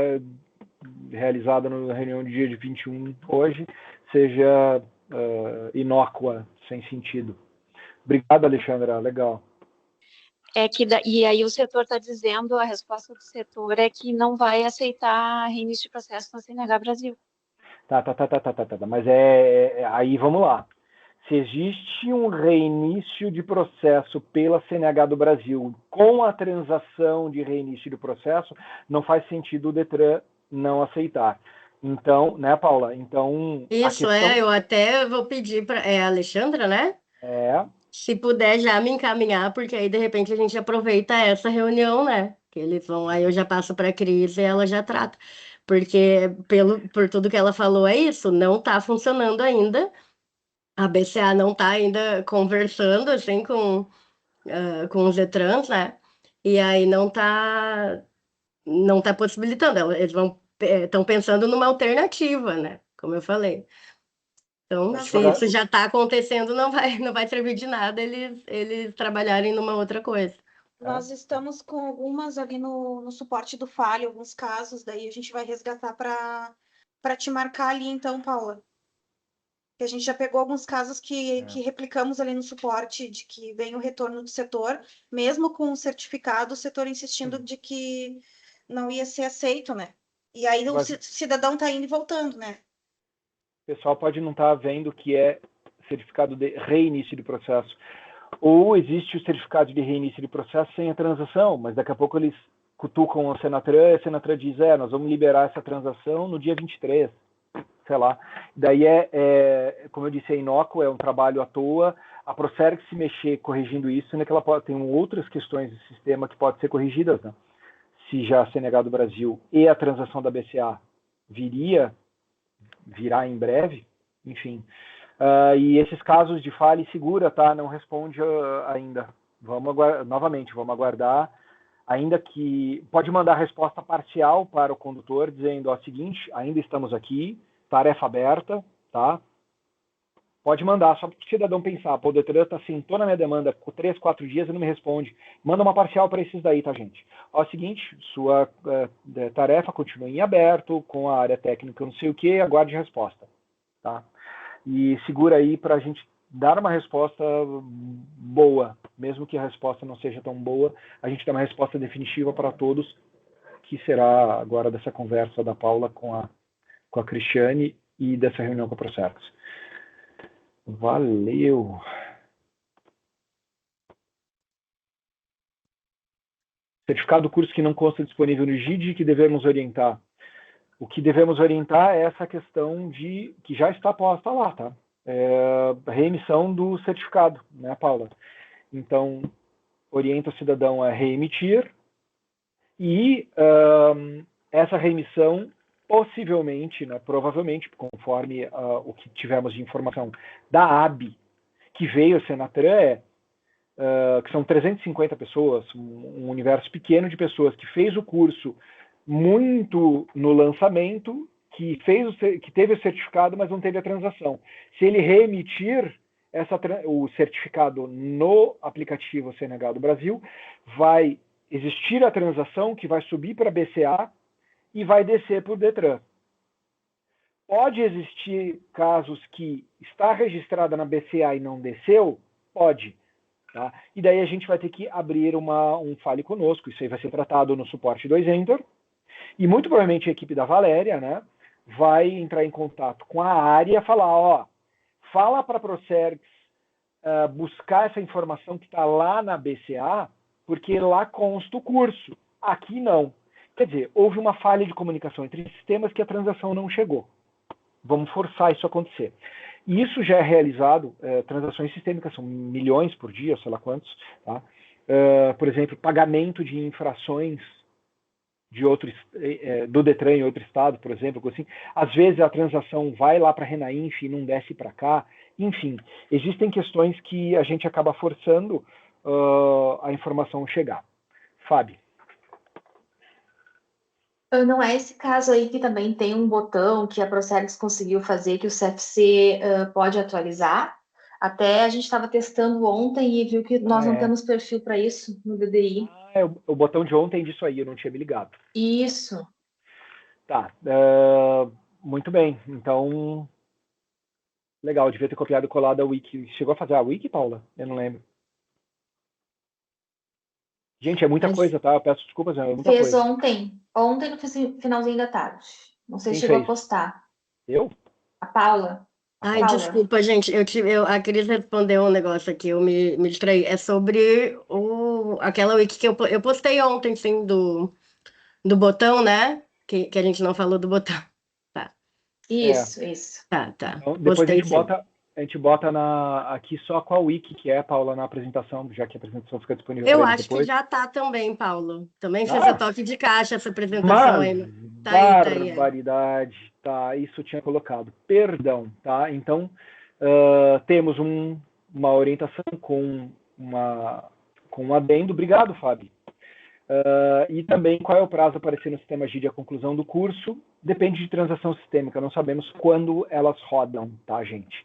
Speaker 1: realizada na reunião do dia de 21 hoje seja inócua, sem sentido. Obrigado, Alexandra. Legal.
Speaker 5: E aí o setor está dizendo, a resposta do setor é que não vai aceitar reinício de processo na CNH Brasil.
Speaker 1: Tá. Mas aí vamos lá. Se existe um reinício de processo pela CNH do Brasil com a transação de reinício do processo, não faz sentido o Detran não aceitar. Então, né, Paula? Então,
Speaker 4: isso eu até vou pedir para a Alexandra, né? Se puder já me encaminhar, porque aí de repente a gente aproveita essa reunião, né? Que eles vão, aí eu já passo para a Cris e ela já trata. Porque por tudo que ela falou é isso, não está funcionando ainda. A BCA não está ainda conversando assim com os Detrans, né? E aí não tá possibilitando. Eles estão pensando numa alternativa, né? Como eu falei. Então, se isso já está acontecendo, não vai servir de nada eles trabalharem numa outra coisa.
Speaker 6: Nós estamos com algumas ali no suporte do Fale, alguns casos, daí a gente vai resgatar para te marcar ali, então, Paula. Que a gente já pegou alguns casos que replicamos ali no suporte, de que vem o retorno do setor, mesmo com o certificado, o setor insistindo de que não ia ser aceito, né? E aí o cidadão está indo e voltando, né?
Speaker 1: O pessoal pode não estar vendo que é certificado de reinício de processo. Ou existe o certificado de reinício de processo sem a transação, mas daqui a pouco eles cutucam a Senatran e a Senatran diz, nós vamos liberar essa transação no dia 23, sei lá. Daí como eu disse, inócuo, é um trabalho à toa. A Procerc se mexer corrigindo isso, né, que ela tem outras questões de sistema que podem ser corrigidas, né? Se já a CNH do Brasil e a transação da BCA virá em breve, enfim. E esses casos de falha e segura, tá? Não responde ainda. Vamos aguardar, ainda que pode mandar resposta parcial para o condutor, dizendo o seguinte, ainda estamos aqui, tarefa aberta, tá? Pode mandar, só para o cidadão pensar, pô, o Detran sentou na minha demanda com 3, 4 dias e não me responde. Manda uma parcial para esses daí, tá, gente? Ó, é o seguinte, sua tarefa continua em aberto, com a área técnica não sei o que, aguarde resposta, tá? E segura aí para a gente dar uma resposta boa, mesmo que a resposta não seja tão boa, a gente dá uma resposta definitiva para todos, que será agora dessa conversa da Paula com a Cristiane e dessa reunião com a Procerx. Valeu! Certificado do curso que não consta disponível no GID, que devemos orientar. O que devemos orientar é essa questão de que já está posta lá, tá? Reemissão do certificado, né, Paula? Então, orienta o cidadão a reemitir e essa reemissão possivelmente, né, provavelmente, conforme o que tivemos de informação da AB, que veio a Senatran, que são 350 pessoas, um universo pequeno de pessoas que fez o curso muito no lançamento, que teve o certificado, mas não teve a transação. Se ele reemitir o certificado no aplicativo CNH do Brasil, vai existir a transação que vai subir para a BCA e vai descer para o Detran. Pode existir casos que está registrada na BCA e não desceu? Pode. Tá? E daí a gente vai ter que abrir um file conosco, isso aí vai ser tratado no suporte 2Enter, e muito provavelmente a equipe da Valéria, né, vai entrar em contato com a área e falar, ó, fala para a Procerx buscar essa informação que está lá na BCA, porque lá consta o curso, aqui não. Quer dizer, houve uma falha de comunicação entre sistemas que a transação não chegou. Vamos forçar isso a acontecer. E isso já é realizado, transações sistêmicas são milhões por dia, sei lá quantos, tá? Por exemplo, pagamento de infrações de do Detran em outro estado, por exemplo, assim. Às vezes a transação vai lá para a Renainf e não desce para cá. Enfim, existem questões que a gente acaba forçando a informação chegar. Fábio.
Speaker 6: Não é esse caso aí que também tem um botão que a Procerx conseguiu fazer que o CFC pode atualizar? Até a gente estava testando ontem e viu que nós não temos perfil para isso no DDI.
Speaker 1: O botão de ontem disso aí, eu não tinha me ligado.
Speaker 6: Isso.
Speaker 1: Tá. Muito bem. Então, legal, devia ter copiado e colado a wiki. Chegou a fazer a wiki, Paula? Eu não lembro. Gente, é muita coisa, tá? Eu peço desculpas, é muita
Speaker 6: Fez
Speaker 1: coisa.
Speaker 6: ontem no finalzinho da tarde. Não sei se
Speaker 1: Quem
Speaker 6: chegou
Speaker 1: fez?
Speaker 6: a postar.
Speaker 1: Eu?
Speaker 6: A Paula.
Speaker 4: Ai,
Speaker 6: Paula.
Speaker 4: desculpa, gente. A Cris respondeu um negócio aqui, eu me distraí. É sobre aquela wiki que eu postei ontem, sim, do botão, né? Que a gente não falou do botão. Tá.
Speaker 6: Isso.
Speaker 4: Tá.
Speaker 1: Então, depois
Speaker 4: Postei,
Speaker 1: a gente bota aqui só com a wiki, que é, Paula, na apresentação, já que a apresentação fica disponível
Speaker 4: Eu
Speaker 1: para eles
Speaker 4: acho
Speaker 1: depois.
Speaker 4: que já tá também, Paulo. Também fez o toque de caixa essa apresentação
Speaker 1: Mas,
Speaker 4: aí. Tá aí.
Speaker 1: barbaridade, tá, isso eu tinha colocado. Perdão, tá? Então, temos uma orientação com um adendo. Obrigado, Fábio. E também qual é o prazo a aparecer no sistema GID a conclusão do curso. Depende de transação sistêmica, não sabemos quando elas rodam, tá, gente?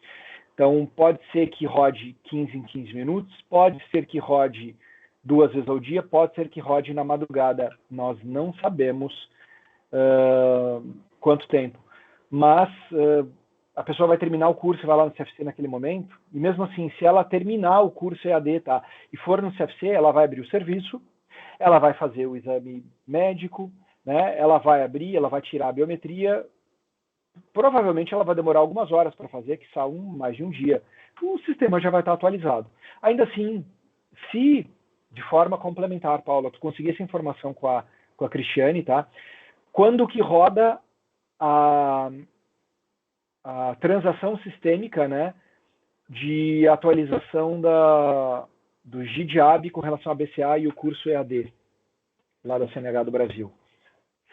Speaker 1: Então, pode ser que rode 15 em 15 minutos, pode ser que rode 2 vezes ao dia, pode ser que rode na madrugada. Nós não sabemos quanto tempo. Mas a pessoa vai terminar o curso e vai lá no CFC naquele momento, e mesmo assim, se ela terminar o curso EAD, tá, e for no CFC, ela vai abrir o serviço, ela vai fazer o exame médico, né? Ela vai abrir, ela vai tirar a biometria. Provavelmente ela vai demorar algumas horas para fazer, que são mais de um dia. O sistema já vai estar atualizado. Ainda assim, se de forma complementar, Paula, tu conseguir essa informação com a Cristiane, tá? Quando que roda a transação sistêmica, né, de atualização do GIDAB com relação à BCA e o curso EAD, lá da CNH do Brasil.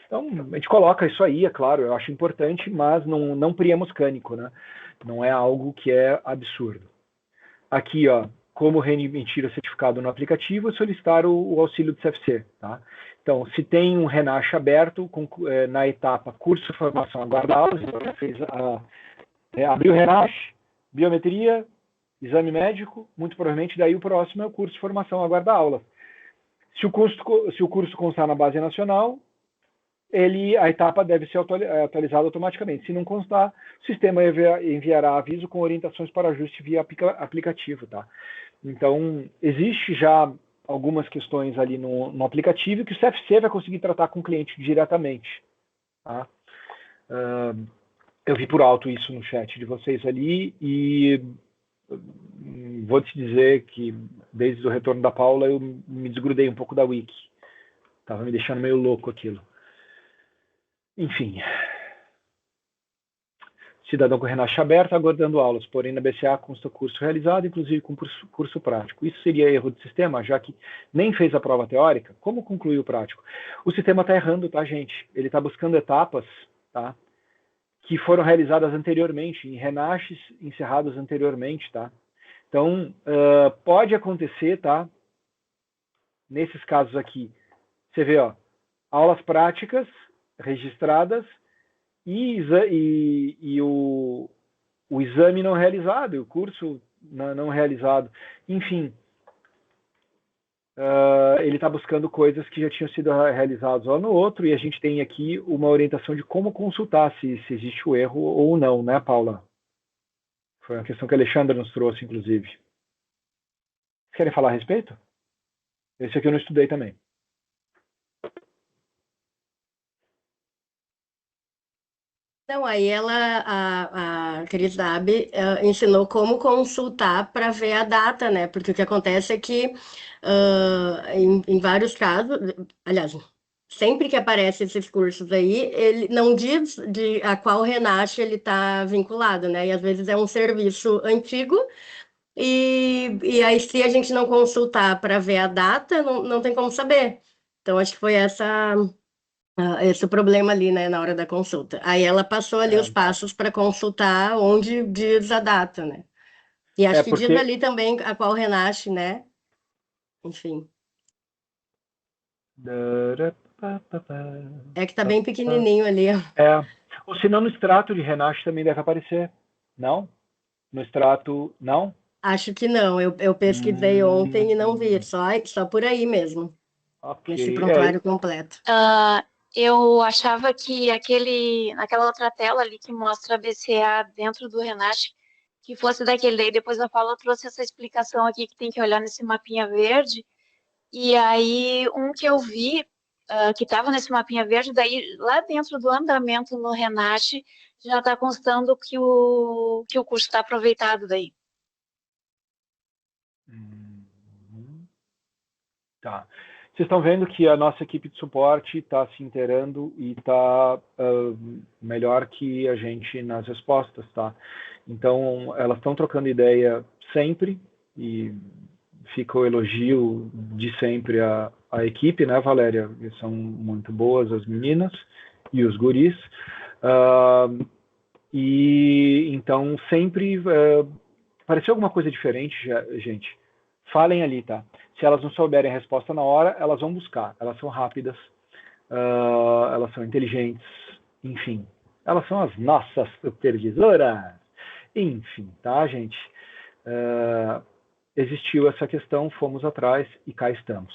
Speaker 1: Então, a gente coloca isso aí, é claro, eu acho importante, mas não priemos cânico, né? Não é algo que é absurdo. Aqui, ó, como reemitir o certificado no aplicativo e solicitar o auxílio do CFC, tá? Então, se tem um RENASH aberto, na etapa curso, formação, aguarda aulas, então fez abriu o RENASH, biometria, exame médico, muito provavelmente daí o próximo é o curso de formação, aguarda aulas. Se o curso constar na base nacional, a etapa deve ser atualizada automaticamente. Se não constar, o sistema enviará aviso com orientações para ajuste via aplicativo, tá? Então, existe já algumas questões ali no aplicativo que o CFC vai conseguir tratar com o cliente diretamente, tá? Eu vi por alto isso no chat de vocês ali e vou te dizer que desde o retorno da Paula eu me desgrudei um pouco da Wiki. Tava me deixando meio louco aquilo. Enfim. Cidadão com Renache aberta, aguardando aulas, porém na BCA consta curso realizado, inclusive com curso prático. Isso seria erro de sistema, já que nem fez a prova teórica? Como concluir o prático? O sistema está errando, tá, gente? Ele está buscando etapas, tá, que foram realizadas anteriormente, em Renaches encerrados anteriormente, tá? Então, pode acontecer, tá? Nesses casos aqui, você vê, ó, aulas práticas registradas, e o exame não realizado, o curso não realizado. Enfim, ele está buscando coisas que já tinham sido realizadas lá no outro, e a gente tem aqui uma orientação de como consultar se existe o erro ou não, né, Paula? Foi uma questão que a Alexandra nos trouxe, inclusive. Vocês querem falar a respeito? Esse aqui eu não estudei também.
Speaker 4: Então, aí a Cris Dabe ensinou como consultar para ver a data, né? Porque o que acontece é que, em vários casos, aliás, sempre que aparecem esses cursos aí, ele não diz a qual Renasce ele está vinculado, né? E às vezes é um serviço antigo, e aí se a gente não consultar para ver a data, não tem como saber. Então, acho que foi esse o problema ali, né, na hora da consulta. Aí ela passou ali os passos para consultar onde diz a data, né? E acho que diz ali também a qual Renasce, né? Enfim. É que tá bem pequenininho ali.
Speaker 1: Ou se não, no extrato de Renasce também deve aparecer. Não? No extrato, não?
Speaker 4: Acho que não. Eu pesquisei ontem e não vi. Só por aí mesmo.
Speaker 1: Okay.
Speaker 4: Nesse prontuário completo.
Speaker 5: Eu achava que naquela outra tela ali que mostra a BCA dentro do Renasce, que fosse daquele daí. Depois a Paula trouxe essa explicação aqui que tem que olhar nesse mapinha verde. E aí, um que eu vi, que estava nesse mapinha verde, daí lá dentro do andamento no Renasce, já está constando que o curso está aproveitado daí.
Speaker 1: Tá. Vocês estão vendo que a nossa equipe de suporte está se inteirando e está melhor que a gente nas respostas, tá? Então, elas estão trocando ideia sempre e fica o elogio de sempre à equipe, né, Valéria? São muito boas as meninas e os guris. E então, sempre apareceu alguma coisa diferente, gente? Falem ali, tá? Se elas não souberem a resposta na hora, elas vão buscar. Elas são rápidas, elas são inteligentes, enfim. Elas são as nossas supervisoras. Enfim, tá, gente? Existiu essa questão, fomos atrás e cá estamos.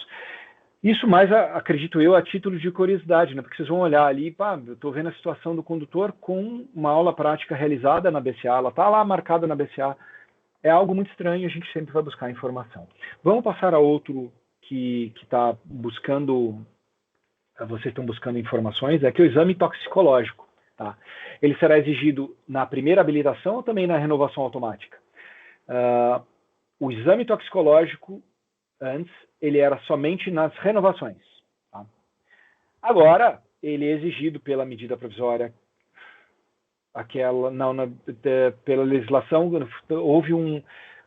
Speaker 1: Isso mais, acredito eu, a título de curiosidade, né? Porque vocês vão olhar ali, eu estou vendo a situação do condutor com uma aula prática realizada na BCA, ela está lá marcada na BCA. É algo muito estranho, a gente sempre vai buscar informação. Vamos passar a outro que está buscando, vocês estão buscando informações, é que o exame toxicológico, tá? Ele será exigido na primeira habilitação ou também na renovação automática? O exame toxicológico, antes, ele era somente nas renovações. Tá? Agora, ele é exigido pela medida provisória, pela legislação, houve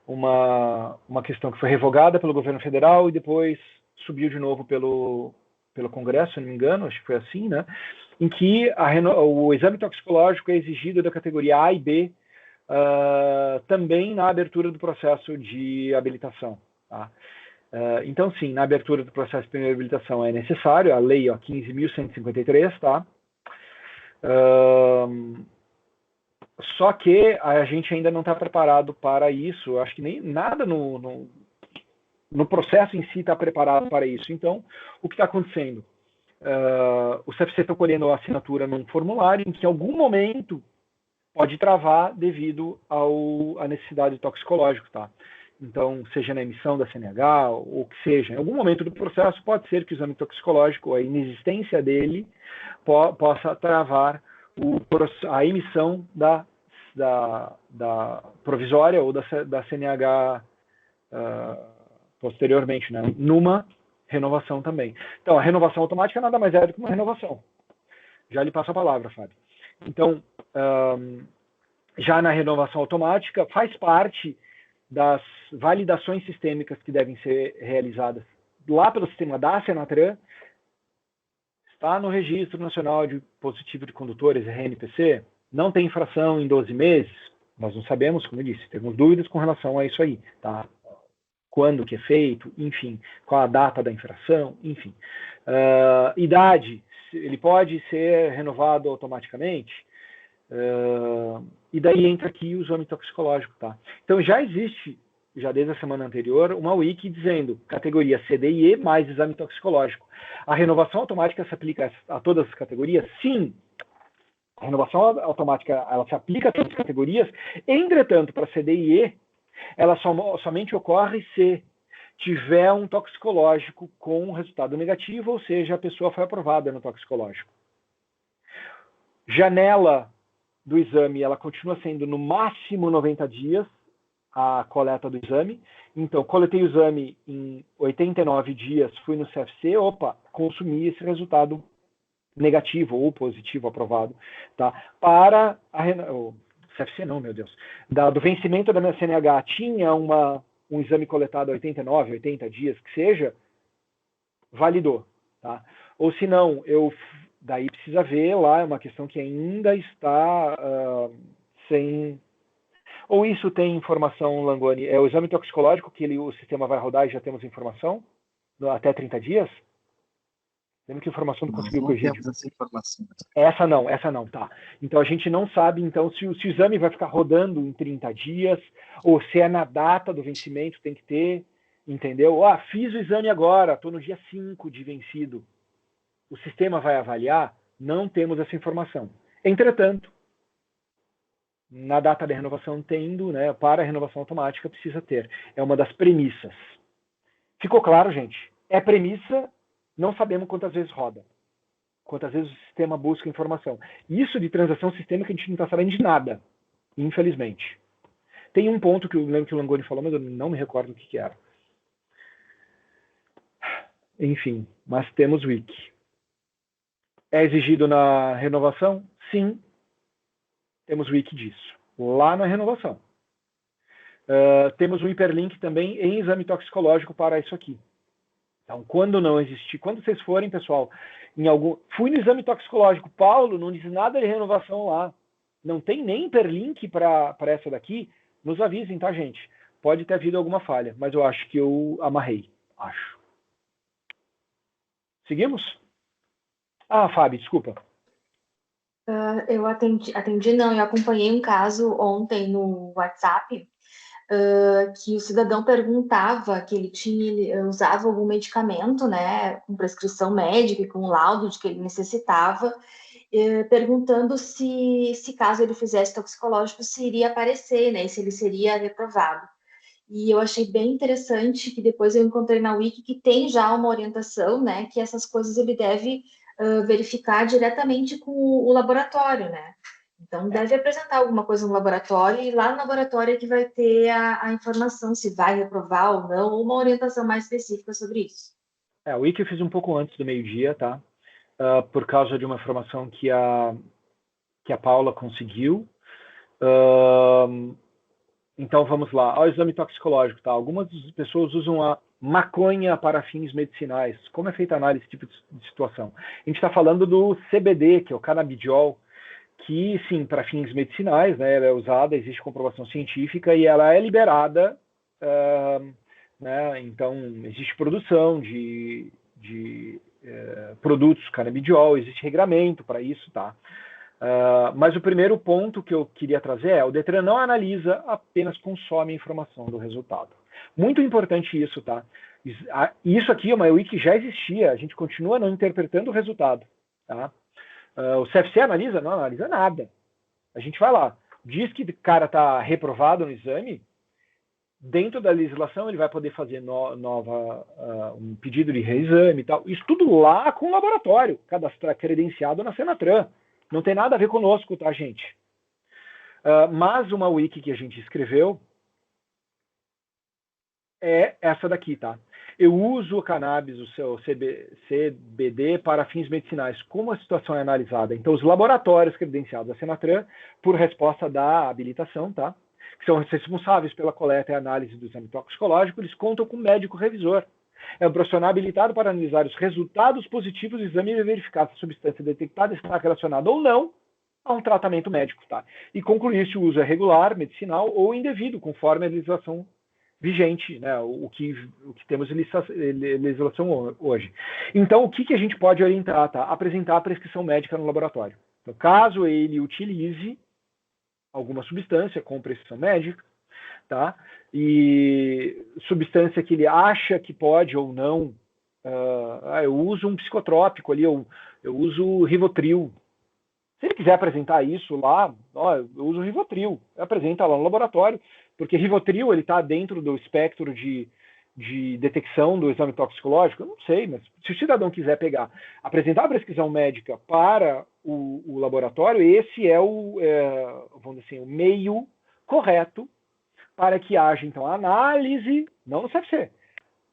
Speaker 1: uma questão que foi revogada pelo governo federal e depois subiu de novo pelo Congresso, se não me engano, acho que foi assim, né? Em que o exame toxicológico é exigido da categoria A e B, também na abertura do processo de habilitação. Tá? Então, sim, na abertura do processo de habilitação é necessário, a lei 15.153, tá? Só que a gente ainda não está preparado para isso. Eu acho que nem nada no processo em si está preparado para isso. Então, o que está acontecendo? O CFC está colhendo a assinatura num formulário em que, em algum momento, pode travar devido à necessidade toxicológica, tá? Então, seja na emissão da CNH, ou que seja, em algum momento do processo, pode ser que o exame toxicológico, a inexistência dele, possa travar a emissão da provisória ou da CNH posteriormente, né? Numa renovação também. Então, a renovação automática nada mais é do que uma renovação. Já lhe passo a palavra, Fábio. Então, já na renovação automática, faz parte das validações sistêmicas que devem ser realizadas lá pelo sistema da Senatran, está no Registro Nacional de Positivo de Condutores, RNPC, não tem infração em 12 meses, nós não sabemos, como eu disse, temos dúvidas com relação a isso aí, tá? Quando que é feito, enfim, qual a data da infração, enfim. Idade, ele pode ser renovado automaticamente, e daí entra aqui o exame toxicológico, tá? Então já existe, já desde a semana anterior, uma wiki dizendo categoria C, D e E mais exame toxicológico. A renovação automática se aplica a todas as categorias? Sim. A renovação automática ela se aplica a todas as categorias, entretanto, para C, D e E, ela somente ocorre se tiver um toxicológico com resultado negativo, ou seja, a pessoa foi aprovada no toxicológico. Janela do exame, ela continua sendo no máximo 90 dias, a coleta do exame. Então, coletei o exame em 89 dias, fui no CFC, consumi esse resultado negativo ou positivo aprovado, tá? Para o CFC não, meu Deus. Do vencimento da minha CNH tinha um exame coletado a 89, 80 dias, que seja, validou, tá? Ou se não, daí precisa ver lá, é uma questão que ainda está sem... Ou isso tem informação, Langoni? É o exame toxicológico que o sistema vai rodar e já temos informação? Até 30 dias? Lembra que a informação não conseguiu corrigir?
Speaker 2: Não temos essa informação.
Speaker 1: Essa não, tá. Então a gente não sabe então se o exame vai ficar rodando em 30 dias, ou se é na data do vencimento, tem que ter, entendeu? Fiz o exame agora, estou no dia 5 de vencido. O sistema vai avaliar? Não temos essa informação. Entretanto, na data da renovação tendo, né, para a renovação automática precisa ter. É uma das premissas. Ficou claro, gente? É premissa, não sabemos quantas vezes roda. Quantas vezes o sistema busca informação. Isso de transação sistêmica a gente não está sabendo de nada, infelizmente. Tem um ponto que eu lembro que o Langoni falou, mas eu não me recordo o que era. Enfim, mas temos wiki. É exigido na renovação? Sim. Temos wiki disso. Lá na renovação. Temos um hiperlink também em exame toxicológico para isso aqui. Então, quando não existir, quando vocês forem, pessoal, fui no exame toxicológico, Paulo, não diz nada de renovação lá. Não tem nem hiperlink para essa daqui, nos avisem, tá, gente? Pode ter havido alguma falha, mas eu acho que eu amarrei. Acho. Seguimos? Fábio, desculpa.
Speaker 6: Eu atendi não, eu acompanhei um caso ontem no WhatsApp, que o cidadão perguntava que ele usava algum medicamento, né, com prescrição médica e com laudo de que ele necessitava, perguntando se caso ele fizesse toxicológico, se iria aparecer, né, e se ele seria reprovado. E eu achei bem interessante que depois eu encontrei na Wiki que tem já uma orientação, né, que essas coisas ele deve verificar diretamente com o laboratório, né? Então, deve apresentar alguma coisa no laboratório e lá no laboratório é que vai ter a informação se vai reprovar ou não, ou uma orientação mais específica sobre isso.
Speaker 1: O wiki eu fiz um pouco antes do meio-dia, tá? Por causa de uma informação que a Paula conseguiu. Então, vamos lá. O exame toxicológico, tá? Algumas pessoas usam a maconha para fins medicinais. Como é feita a análise desse tipo de situação? A gente está falando do CBD, que é o canabidiol, que, sim, para fins medicinais, né, ela é usada, existe comprovação científica e ela é liberada, né, então existe produção de produtos canabidiol, existe regramento para isso, tá? Mas o primeiro ponto que eu queria trazer é: o Detran não analisa, apenas consome a informação do resultado. Muito importante isso, tá? Isso aqui é uma UI que já existia, a gente continua não interpretando o resultado, tá? O CFC analisa? Não analisa nada. A gente vai lá, diz que o cara está reprovado no exame, dentro da legislação ele vai poder fazer um pedido de reexame e tal. Isso tudo lá com o laboratório, credenciado na Senatran. Não tem nada a ver conosco, tá, gente? Mas uma wiki que a gente escreveu é essa daqui, tá? Eu uso o cannabis, o seu CBD, para fins medicinais. Como a situação é analisada? Então, os laboratórios credenciados da Senatran, por resposta da habilitação, tá? Que são responsáveis pela coleta e análise do exame toxicológico, eles contam com um médico revisor. É um profissional habilitado para analisar os resultados positivos do exame e verificar se a substância detectada está relacionada ou não a um tratamento médico, tá? E concluir se o uso é regular, medicinal ou indevido, conforme a legislação vigente, né? O que temos legislação hoje. Então, o que a gente pode orientar, tá? Apresentar a prescrição médica no laboratório. Então, caso ele utilize alguma substância com prescrição médica, tá? E substância que ele acha que pode ou não, eu uso um psicotrópico ali, eu uso Rivotril. Se ele quiser apresentar isso lá, eu uso Rivotril, apresenta lá no laboratório, porque Rivotril ele está dentro do espectro de detecção do exame toxicológico, eu não sei, mas se o cidadão quiser apresentar a prescrição médica para o laboratório, esse é vamos dizer assim, o meio correto para que haja, então, a análise, não no CFC,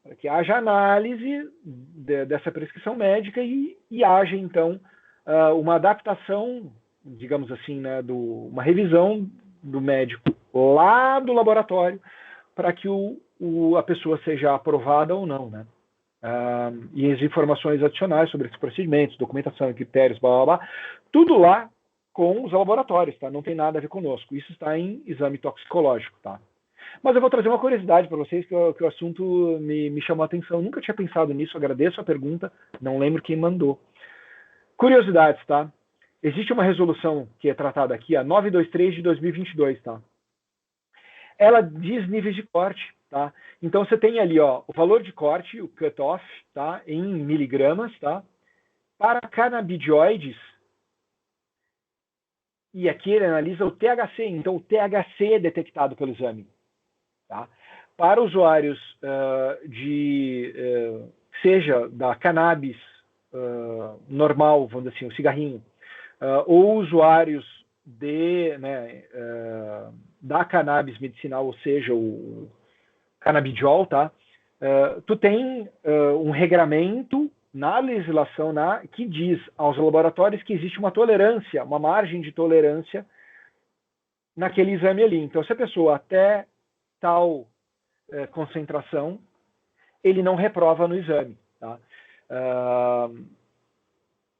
Speaker 1: para que haja análise dessa prescrição médica e haja, então, uma adaptação, digamos assim, né, uma revisão do médico lá do laboratório para que a pessoa seja aprovada ou não, né? E as informações adicionais sobre esses procedimentos, documentação, critérios, blá, blá, blá, tudo lá com os laboratórios, tá? Não tem nada a ver conosco. Isso está em exame toxicológico, tá? Mas eu vou trazer uma curiosidade para vocês, que o assunto me chamou a atenção. Eu nunca tinha pensado nisso, agradeço a pergunta, não lembro quem mandou. Curiosidades, tá? Existe uma resolução que é tratada aqui, a 923 de 2022, tá? Ela diz níveis de corte, tá? Então você tem ali, ó, o valor de corte, o cutoff, tá? Em miligramas, tá? Para canabidioides, e aqui ele analisa o THC, então o THC é detectado pelo exame, tá? Para usuários seja da cannabis normal, vamos dizer assim, o cigarrinho, ou usuários da cannabis medicinal, ou seja, o canabidiol, tá? Tu tem um regramento na legislação que diz aos laboratórios que existe uma tolerância, uma margem de tolerância naquele exame ali. Então, se a pessoa até tal concentração, ele não reprova no exame, tá?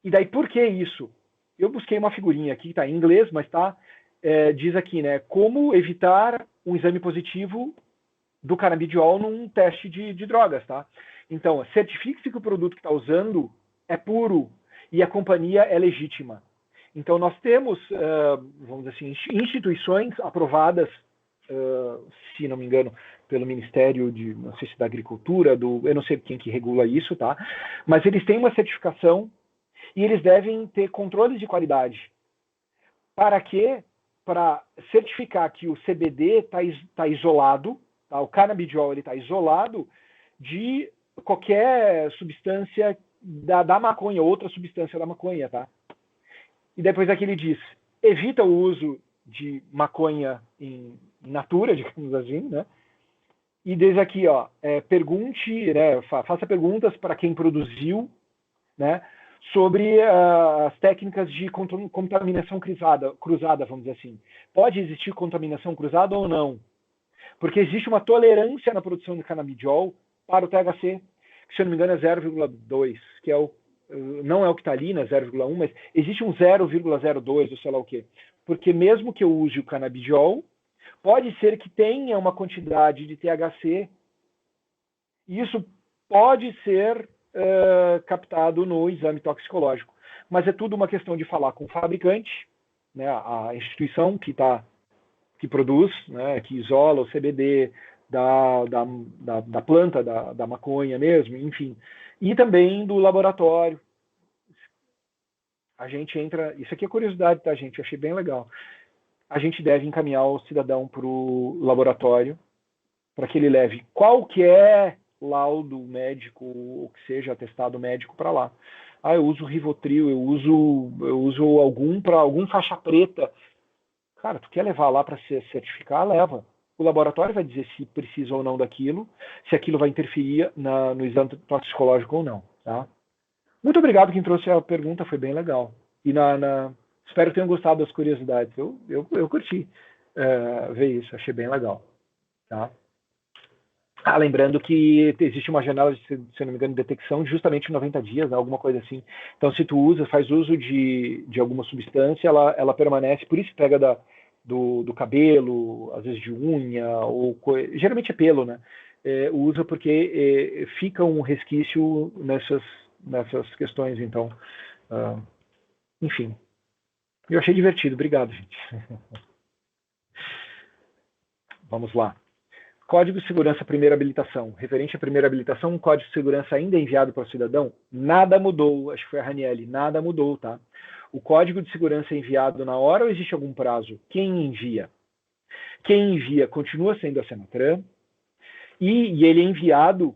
Speaker 1: E daí, por que isso? Eu busquei uma figurinha aqui, tá em inglês, mas diz aqui, né, como evitar um exame positivo do canabidiol num teste de drogas, tá? Então, certifique-se que o produto que está usando é puro e a companhia é legítima. Então, nós temos, vamos dizer assim, instituições aprovadas, se não me engano, pelo Ministério não sei se da Agricultura, eu não sei quem que regula isso, tá? Mas eles têm uma certificação e eles devem ter controles de qualidade. Para quê? Para certificar que o CBD está isolado, tá? O canabidiol está isolado de qualquer substância da maconha, outra substância da maconha, tá? E depois aqui ele diz, evita o uso de maconha in natura, digamos assim, né? E diz aqui, ó, pergunte, né, faça perguntas para quem produziu, né, sobre as técnicas de contaminação cruzada, vamos dizer assim. Pode existir contaminação cruzada ou não? Porque existe uma tolerância na produção de canabidiol para o THC, que, se eu não me engano, é 0,2, que não é o que está ali, né, 0,1, mas existe um 0,02, ou sei lá o quê. Porque mesmo que eu use o canabidiol, pode ser que tenha uma quantidade de THC, e isso pode ser captado no exame toxicológico. Mas é tudo uma questão de falar com o fabricante, né, a instituição que produz, né, que isola o CBD da planta, da maconha mesmo, enfim, e também do laboratório. A gente entra, isso aqui é curiosidade, tá, gente? Eu achei bem legal. A gente deve encaminhar o cidadão para o laboratório para que ele leve qualquer laudo médico, ou que seja atestado médico para lá. Ah, eu uso Rivotril, eu uso algum faixa preta. Cara, tu quer levar lá para se certificar? Leva. O laboratório vai dizer se precisa ou não daquilo, se aquilo vai interferir no exame toxicológico ou não, tá? Muito obrigado quem trouxe a pergunta, foi bem legal. E espero que tenham gostado das curiosidades. Eu curti ver isso, achei bem legal. Tá? Lembrando que existe uma janela, se eu não me engano, de detecção de justamente 90 dias, né, alguma coisa assim. Então, se tu faz uso de alguma substância, ela permanece, por isso pega do cabelo, às vezes de unha, geralmente é pelo, né? Usa porque fica um resquício nessas questões. Então, enfim. Eu achei divertido. Obrigado, gente. Vamos lá. Código de Segurança Primeira Habilitação. Referente à primeira habilitação, o Código de Segurança ainda é enviado para o cidadão? Nada mudou. Acho que foi a Raniele. Nada mudou, tá? O Código de Segurança é enviado na hora ou existe algum prazo? Quem envia? Quem envia continua sendo a Senatran e ele é enviado,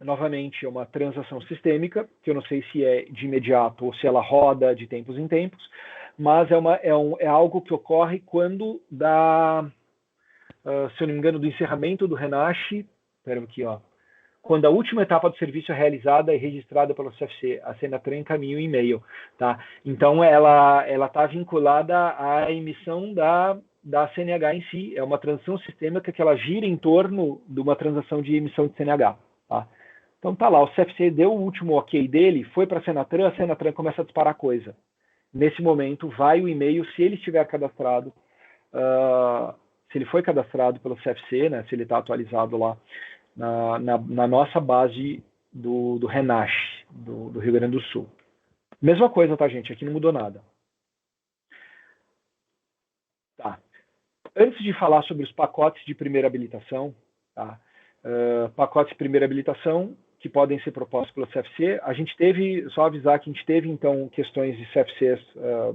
Speaker 1: novamente, é uma transação sistêmica, que eu não sei se é de imediato ou se ela roda de tempos em tempos, mas é algo que ocorre quando se eu não me engano, do encerramento do Renache, quando a última etapa do serviço é realizada e registrada pelo CFC, a Senatran encaminha um e-mail, tá? Então, ela está vinculada à emissão da CNH em si, é uma transação sistêmica que ela gira em torno de uma transação de emissão de CNH, tá? Então, tá lá, o CFC deu o último ok dele, foi para a Senatran começa a disparar coisa. Nesse momento, vai o e-mail, se ele estiver cadastrado, se ele foi cadastrado pelo CFC, né, se ele está atualizado lá na nossa base do Renache, do Rio Grande do Sul. Mesma coisa, tá, gente? Aqui não mudou nada. Tá. Antes de falar sobre os pacotes de primeira habilitação, tá? Pacotes de primeira habilitação que podem ser propostos pelo CFC, a gente teve, só avisar que a gente teve, então, questões de CFCs,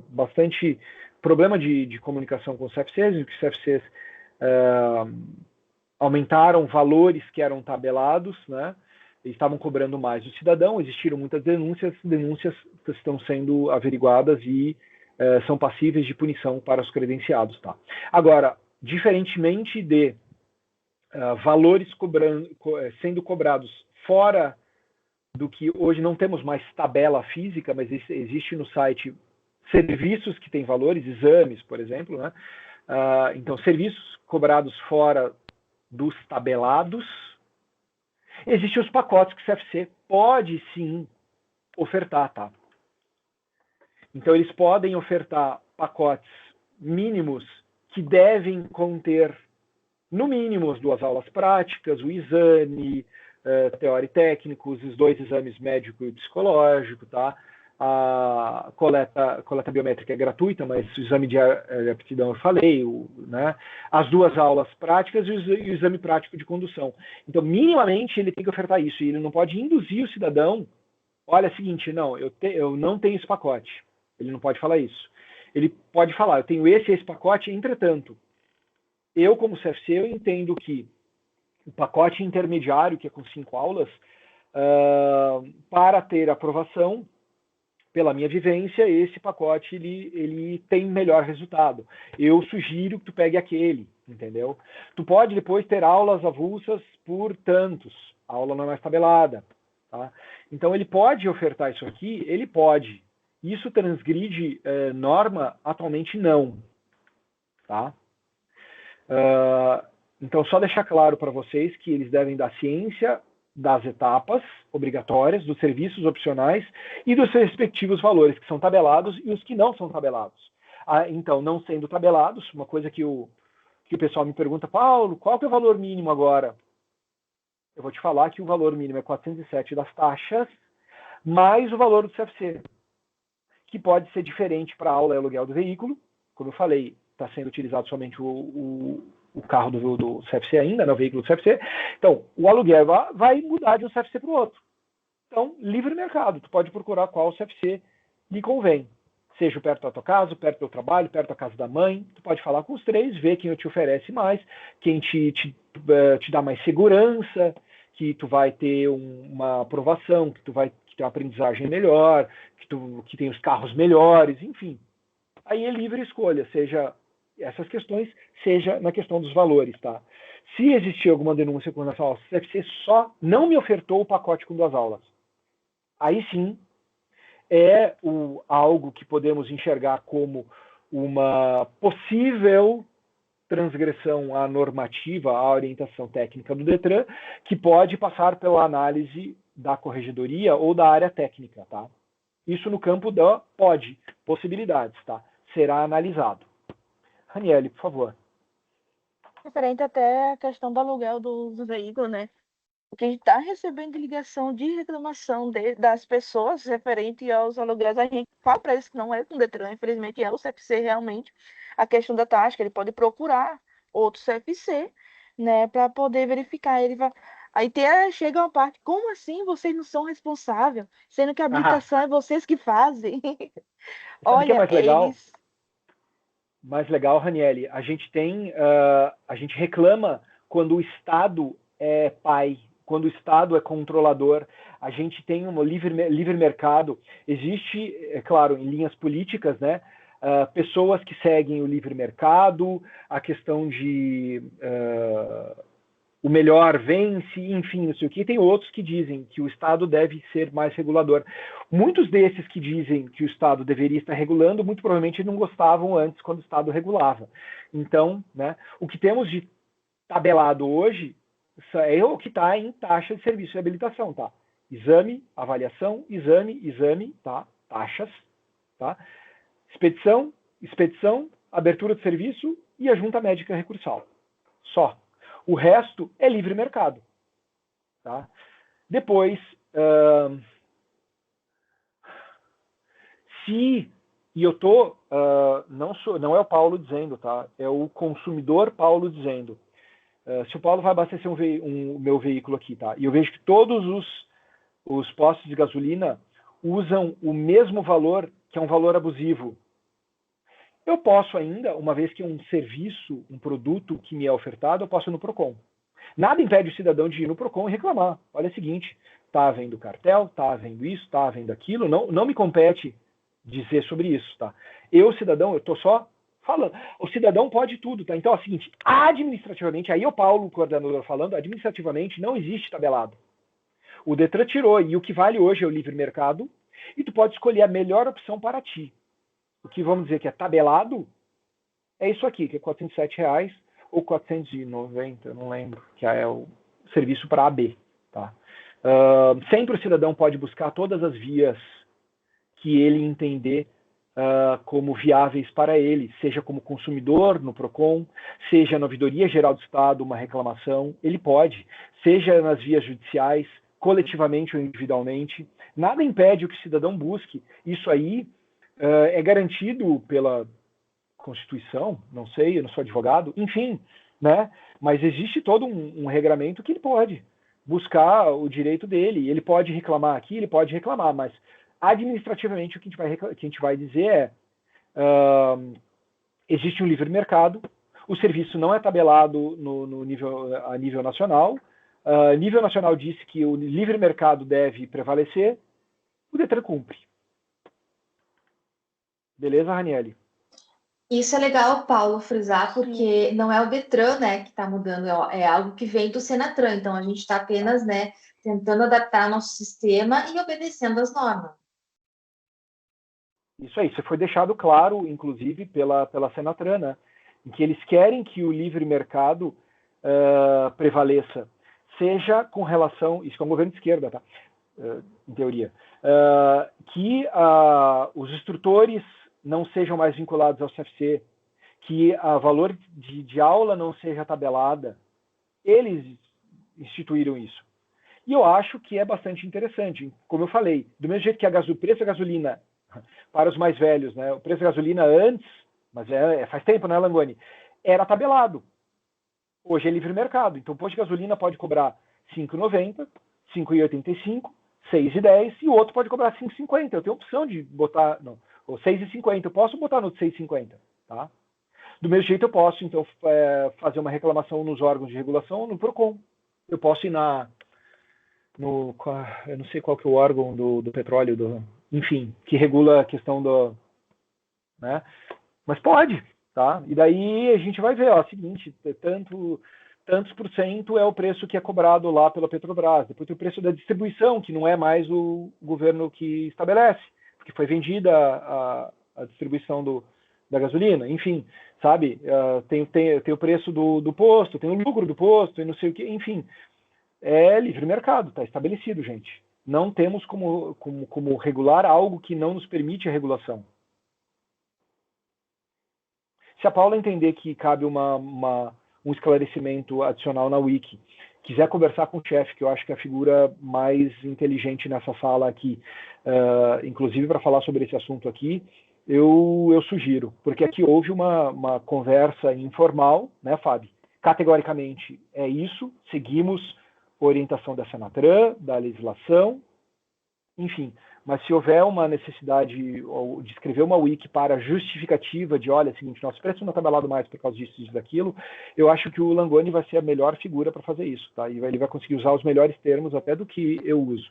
Speaker 1: bastante problema de comunicação com os CFCs, e que os CFCs aumentaram valores que eram tabelados, né? Eles estavam cobrando mais do cidadão, existiram muitas denúncias estão sendo averiguadas e são passíveis de punição para os credenciados. Tá? Agora, diferentemente de valores sendo cobrados fora do que hoje não temos mais tabela física, mas existe no site serviços que têm valores, exames, por exemplo, né? Então, serviços cobrados fora dos tabelados, existem os pacotes que o CFC pode sim ofertar, tá? Então, eles podem ofertar pacotes mínimos que devem conter, no mínimo, as 2 aulas práticas, o exame teórico e técnico, os 2 exames médico e psicológico, tá? A coleta biométrica é gratuita, mas o exame de aptidão eu falei, né? As 2 aulas práticas e o exame prático de condução. Então, minimamente, ele tem que ofertar isso, e ele não pode induzir o cidadão, olha, é o seguinte, não, eu não tenho esse pacote. Ele não pode falar isso. Ele pode falar, eu tenho esse pacote, entretanto, eu, como CFC, eu entendo que o pacote intermediário, que é com 5 aulas, para ter aprovação, pela minha vivência, esse pacote ele tem melhor resultado. Eu sugiro que tu pegue aquele, entendeu? Tu pode depois ter aulas avulsas por tantos. A aula não é mais tabelada. Tá? Então, ele pode ofertar isso aqui? Ele pode. Isso transgride norma? Atualmente, não. Tá? Então, só deixar claro para vocês que eles devem dar ciência das etapas obrigatórias, dos serviços opcionais e dos respectivos valores, que são tabelados e os que não são tabelados. Então, não sendo tabelados, uma coisa que o pessoal me pergunta, Paulo, qual que é o valor mínimo agora? Eu vou te falar que o valor mínimo é 407 das taxas, mais o valor do CFC, que pode ser diferente para aula e aluguel do veículo. Como eu falei, está sendo utilizado somente o carro do CFC ainda, né, o veículo do CFC. Então, o aluguel vai mudar de um CFC para o outro. Então, livre mercado, tu pode procurar qual CFC lhe convém. Seja perto da tua casa, perto do teu trabalho, perto da casa da mãe. Tu pode falar com os três, ver quem te oferece mais, quem te dá mais segurança, que tu vai ter uma aprovação, que tu vai ter uma aprendizagem melhor, que tem os carros melhores, enfim. Aí é livre escolha, seja essas questões, seja na questão dos valores, tá? Se existir alguma denúncia com relação ao CFC, só não me ofertou o pacote com 2 aulas. Aí sim, é algo que podemos enxergar como uma possível transgressão à normativa, à orientação técnica do Detran, que pode passar pela análise da corregedoria ou da área técnica, tá? Isso no campo da possibilidades, tá? Será analisado. Raniele, por favor.
Speaker 3: Referente até a questão do aluguel do veículo, né? Porque a gente está recebendo ligação de reclamação das pessoas referente aos aluguéis. A gente fala para eles que não é com o Detran, infelizmente é o CFC realmente. A questão da taxa, ele pode procurar outro CFC, né, para poder verificar. Ele vai... Aí chega uma parte, como assim vocês não são responsáveis? Sendo que a habilitação é vocês que fazem.
Speaker 1: Sabe o que é
Speaker 3: Olha,
Speaker 1: mais legal?
Speaker 3: eles...
Speaker 1: Mais legal, Raniele, a gente reclama quando o Estado é pai, quando o Estado é controlador. A gente tem um livre mercado. Existe, é claro, em linhas políticas, né, pessoas que seguem o livre mercado, a questão de o melhor vence, enfim, não sei o que. Tem outros que dizem que o Estado deve ser mais regulador. Muitos desses que dizem que o Estado deveria estar regulando, muito provavelmente não gostavam antes quando o Estado regulava. Então, né, o que temos de tabelado hoje é o que está em taxa de serviço de habilitação, tá? Exame, avaliação, exame, tá? Taxas, tá? Expedição, abertura de serviço e a junta médica recursal. Só. O resto é livre mercado. Tá? Depois, e eu tô, não é o Paulo dizendo, tá? É o consumidor Paulo dizendo. Se o Paulo vai abastecer o meu veículo aqui, tá? E eu vejo que todos os postos de gasolina usam o mesmo valor, que é um valor abusivo. Eu posso ainda, uma vez que é um serviço, um produto que me é ofertado, eu posso ir no PROCON. Nada impede o cidadão de ir no PROCON e reclamar. Olha o seguinte, está havendo cartel, está havendo isso, está havendo aquilo, não me compete dizer sobre isso, tá? Cidadão, eu estou só falando. O cidadão pode tudo, tá? Então é o seguinte, administrativamente, aí é o Paulo, o coordenador, falando, administrativamente não existe tabelado. O Detran tirou, e o que vale hoje é o livre mercado, e tu pode escolher a melhor opção para ti. O que vamos dizer que é tabelado é isso aqui, que é R$407 ou 490, não lembro, que é o serviço para AB. Tá? Sempre o cidadão pode buscar todas as vias que ele entender como viáveis para ele, seja como consumidor no PROCON, seja na Ouvidoria Geral do Estado, uma reclamação, ele pode, seja nas vias judiciais, coletivamente ou individualmente. Nada impede que o cidadão busque. Isso aí é garantido pela Constituição, não sei, eu não sou advogado, enfim, né? Mas existe todo um regramento que ele pode buscar o direito dele. Ele pode reclamar aqui, ele pode reclamar, mas administrativamente o que a gente vai dizer é existe um livre mercado, o serviço não é tabelado a nível nacional, nível nacional disse que o livre mercado deve prevalecer, o Detran cumpre. Beleza, Raniele?
Speaker 7: Isso é legal, Paulo, frisar, porque não é o Detran, né, que está mudando, é algo que vem do Senatran. Então, a gente está apenas, né, tentando adaptar nosso sistema e obedecendo as normas.
Speaker 1: Isso aí, isso foi deixado claro, inclusive, pela Senatran, né, em que eles querem que o livre mercado prevaleça, seja com relação, isso é um governo de esquerda, tá? Em teoria, que os instrutores não sejam mais vinculados ao CFC, que o valor de aula não seja tabelada. Eles instituíram isso. E eu acho que é bastante interessante. Como eu falei, do mesmo jeito que o preço da gasolina para os mais velhos, né? O preço da gasolina antes, mas faz tempo, né, Langoni? Era tabelado. Hoje é livre mercado. Então, o posto de gasolina pode cobrar R$ 5,90, R$ 5,85, R$ 6,10 e o outro pode cobrar R$ 5,50. Eu tenho a opção de botar, não, ou R$ 6,50. Eu posso botar no R$ 6,50, tá? Do mesmo jeito eu posso, então, fazer uma reclamação nos órgãos de regulação no PROCON. Eu posso ir eu não sei qual que é o órgão do petróleo, enfim, que regula a questão do... Né? Mas pode, tá? E daí a gente vai ver, ó, seguinte, tantos por cento é o preço que é cobrado lá pela Petrobras. Depois tem o preço da distribuição, que não é mais o governo que estabelece, porque foi vendida a distribuição da gasolina, enfim, sabe? Tem o preço do posto, tem o lucro do posto, e não sei o que, enfim. É livre mercado, está estabelecido, gente. Não temos como regular algo que não nos permite a regulação. Se a Paula entender que cabe um esclarecimento adicional na Wiki, quiser conversar com o chefe, que eu acho que é a figura mais inteligente nessa sala aqui, inclusive para falar sobre esse assunto aqui, eu sugiro, porque aqui houve uma conversa informal, né, Fábio? Categoricamente é isso, seguimos a orientação da Senatran, da legislação, enfim. Mas se houver uma necessidade de escrever uma wiki para justificativa de, olha, é o seguinte, nosso preço não está tabelado mais por causa disso e daquilo, eu acho que o Langoni vai ser a melhor figura para fazer isso, tá? E ele vai conseguir usar os melhores termos até do que eu uso.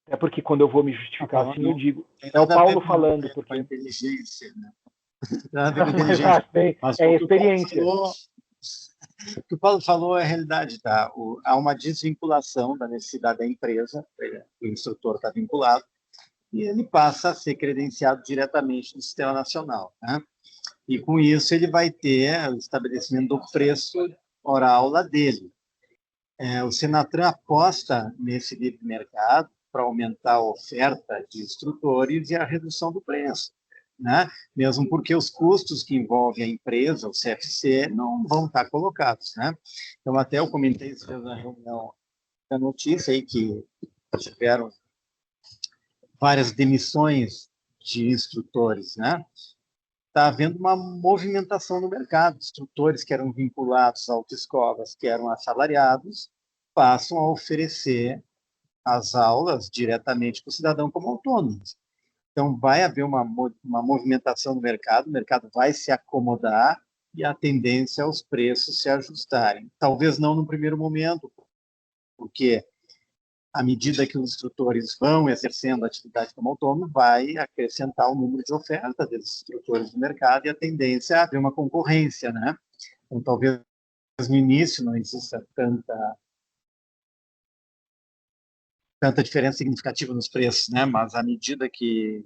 Speaker 1: É porque quando eu vou me justificar assim, eu digo, é o Paulo falando, porque...
Speaker 2: inteligência, né? Nada a ver com inteligência.
Speaker 1: Mas é experiência.
Speaker 2: O que o Paulo falou é a realidade, tá? Há uma desvinculação da necessidade da empresa, o instrutor está vinculado, e ele passa a ser credenciado diretamente no Sistema Nacional, né? E com isso ele vai ter o estabelecimento do preço hora aula dele. O Senatran aposta nesse livre mercado para aumentar a oferta de instrutores e a redução do preço, né? Mesmo porque os custos que envolvem a empresa, o CFC, não vão estar colocados, né? Então, até eu comentei isso na reunião da notícia aí que tiveram várias demissões de instrutores, né? Está havendo uma movimentação no mercado. Instrutores que eram vinculados a autoescolas, que eram assalariados, passam a oferecer as aulas diretamente para o cidadão como autônomos. Então, vai haver uma movimentação no mercado, o mercado vai se acomodar e a tendência é os preços se ajustarem. Talvez não no primeiro momento, porque à medida que os instrutores vão exercendo a atividade como autônomo, vai acrescentar o número de oferta desses instrutores no mercado e a tendência é haver uma concorrência, né? Então, talvez no início não exista tanta diferença significativa nos preços, né? Mas à medida que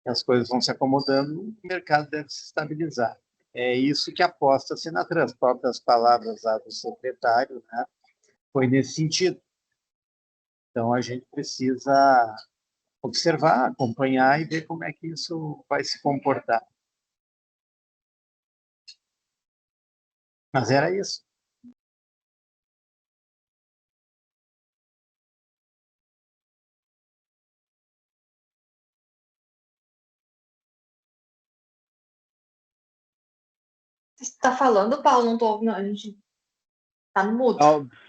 Speaker 2: as coisas vão se acomodando, o mercado deve se estabilizar. É isso que aposta a Senatran. As próprias palavras lá do secretário, né? Foi nesse sentido. Então, a gente precisa observar, acompanhar e ver como é que isso vai se comportar. Mas era isso.
Speaker 7: Você está falando, Paulo? Não estou ouvindo. A gente está no mudo.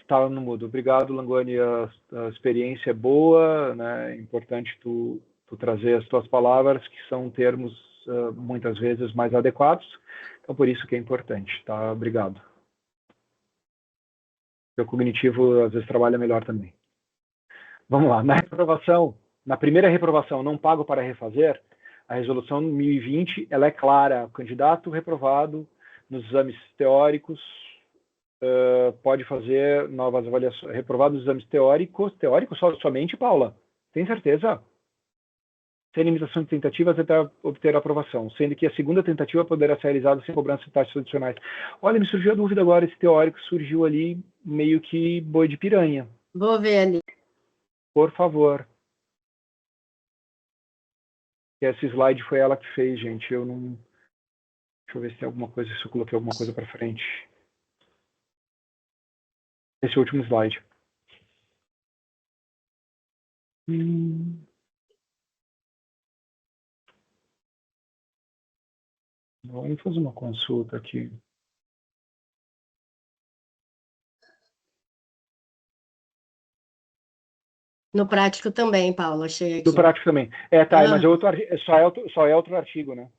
Speaker 1: Está no mudo. Obrigado, Langoni. A experiência é boa, né? É importante tu trazer as tuas palavras, que são termos muitas vezes mais adequados. Então, por isso que é importante. Tá? Obrigado. O cognitivo, às vezes, trabalha melhor também. Vamos lá. Na primeira reprovação, não pago para refazer, a resolução 1020, ela é clara. O candidato reprovado nos exames teóricos pode fazer novas avaliações. Reprovado nos exames teóricos somente, Paula? Tem certeza? Sem limitação de tentativas até obter a aprovação, sendo que a segunda tentativa poderá ser realizada sem cobrança de taxas adicionais. Olha, me surgiu a dúvida agora, esse teórico surgiu ali meio que boi de piranha.
Speaker 4: Vou ver ali.
Speaker 1: Por favor. Esse slide foi ela que fez, gente. Eu não... Deixa eu ver se tem alguma coisa, se eu coloquei alguma coisa para frente. Esse último slide. Vamos fazer uma consulta aqui.
Speaker 4: No prático também, Paulo, achei aqui.
Speaker 1: Do prático também. Tá, mas só é outro artigo, né?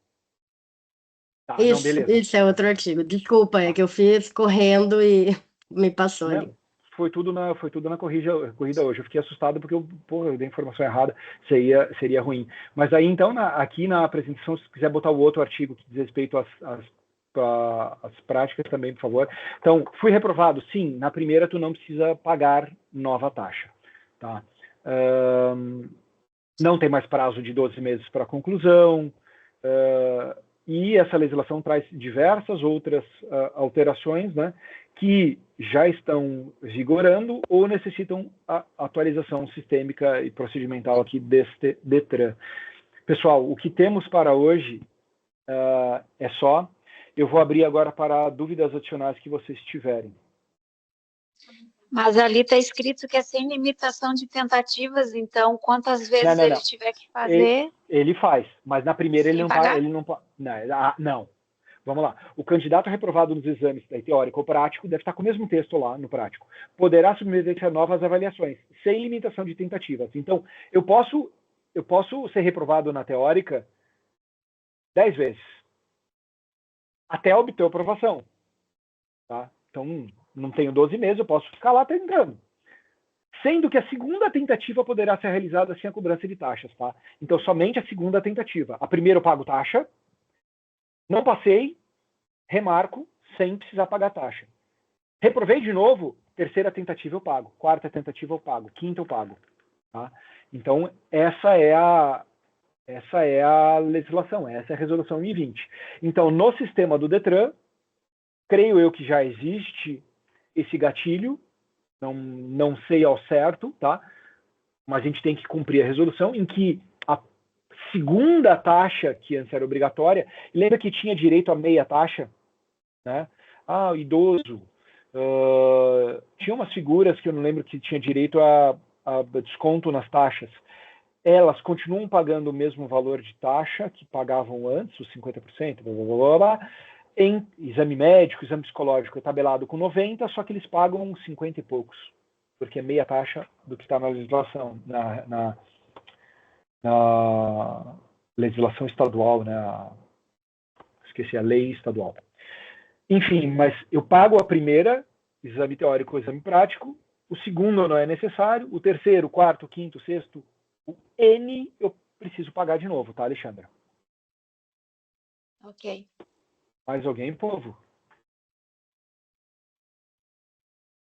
Speaker 1: Tá, não, beleza.
Speaker 4: Isso é outro artigo. Desculpa, é que eu fiz correndo e me passou
Speaker 1: Não,
Speaker 4: ali.
Speaker 1: foi tudo na corrida hoje. Eu fiquei assustado porque eu dei a informação errada, seria ruim. Mas aí, então, aqui na apresentação, se quiser botar o outro artigo que diz respeito às práticas também, por favor. Então, fui reprovado? Sim. Na primeira, tu não precisa pagar nova taxa. Tá? Não tem mais prazo de 12 meses para conclusão. E essa legislação traz diversas outras alterações, né, que já estão vigorando ou necessitam a atualização sistêmica e procedimental aqui deste DETRAN. Pessoal, o que temos para hoje é só. Eu vou abrir agora para dúvidas adicionais que vocês tiverem.
Speaker 5: Mas ali está escrito que é sem limitação de tentativas, então quantas vezes ele tiver que fazer...
Speaker 1: Ele faz, mas na primeira ele não pode. Não. Vamos lá. O candidato reprovado nos exames teórico ou prático deve estar com o mesmo texto lá no prático. Poderá submeter-se a novas avaliações, sem limitação de tentativas. Então, eu posso ser reprovado na teórica 10 vezes, até obter a aprovação. Tá? Então, não tenho 12 meses, eu posso ficar lá tentando. Sendo que a segunda tentativa poderá ser realizada sem a cobrança de taxas, tá? Então, somente a segunda tentativa. A primeira eu pago taxa, não passei, remarco, sem precisar pagar taxa. Reprovei de novo, terceira tentativa eu pago, quarta tentativa eu pago, quinta eu pago. Tá? Então, essa é a legislação, essa é a resolução 1020. Então, no sistema do DETRAN, creio eu que já existe esse gatilho, não sei ao certo, tá? Mas a gente tem que cumprir a resolução em que a segunda taxa, que antes era obrigatória, lembra que tinha direito a meia taxa, né? O idoso, tinha umas figuras que eu não lembro que tinha direito a desconto nas taxas. Elas continuam pagando o mesmo valor de taxa que pagavam antes, os 50%, blá, blá, blá, blá. Em exame médico, exame psicológico é tabelado com 90, só que eles pagam 50 e poucos, porque é meia taxa do que está na legislação, na legislação estadual, né? Esqueci, a lei estadual. Enfim, mas eu pago a primeira, exame teórico, exame prático, o segundo não é necessário, o terceiro, quarto, quinto, sexto, o N eu preciso pagar de novo, tá, Alexandra?
Speaker 5: Ok.
Speaker 1: Mais alguém, povo?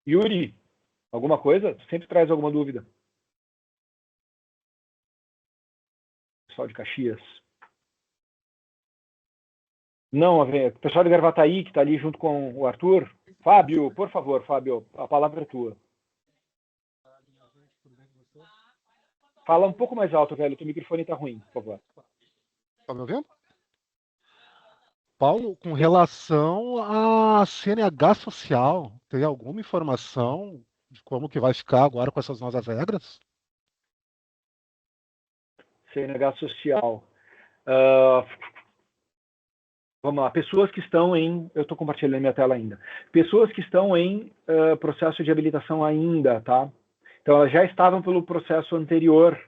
Speaker 1: Yuri, alguma coisa? Sempre traz alguma dúvida. Pessoal de Caxias. Não, pessoal de Gravataí, que está ali junto com o Arthur. Fábio, por favor, Fábio, a palavra é tua. Fala um pouco mais alto, velho. Teu microfone está ruim, por favor.
Speaker 8: Tá me ouvindo? Paulo, com relação à CNH social, tem alguma informação de como que vai ficar agora com essas novas regras?
Speaker 1: CNH social. Vamos lá. Pessoas que estão em... Eu estou compartilhando minha tela ainda. Pessoas que estão em processo de habilitação ainda, tá? Então, elas já estavam pelo processo anterior.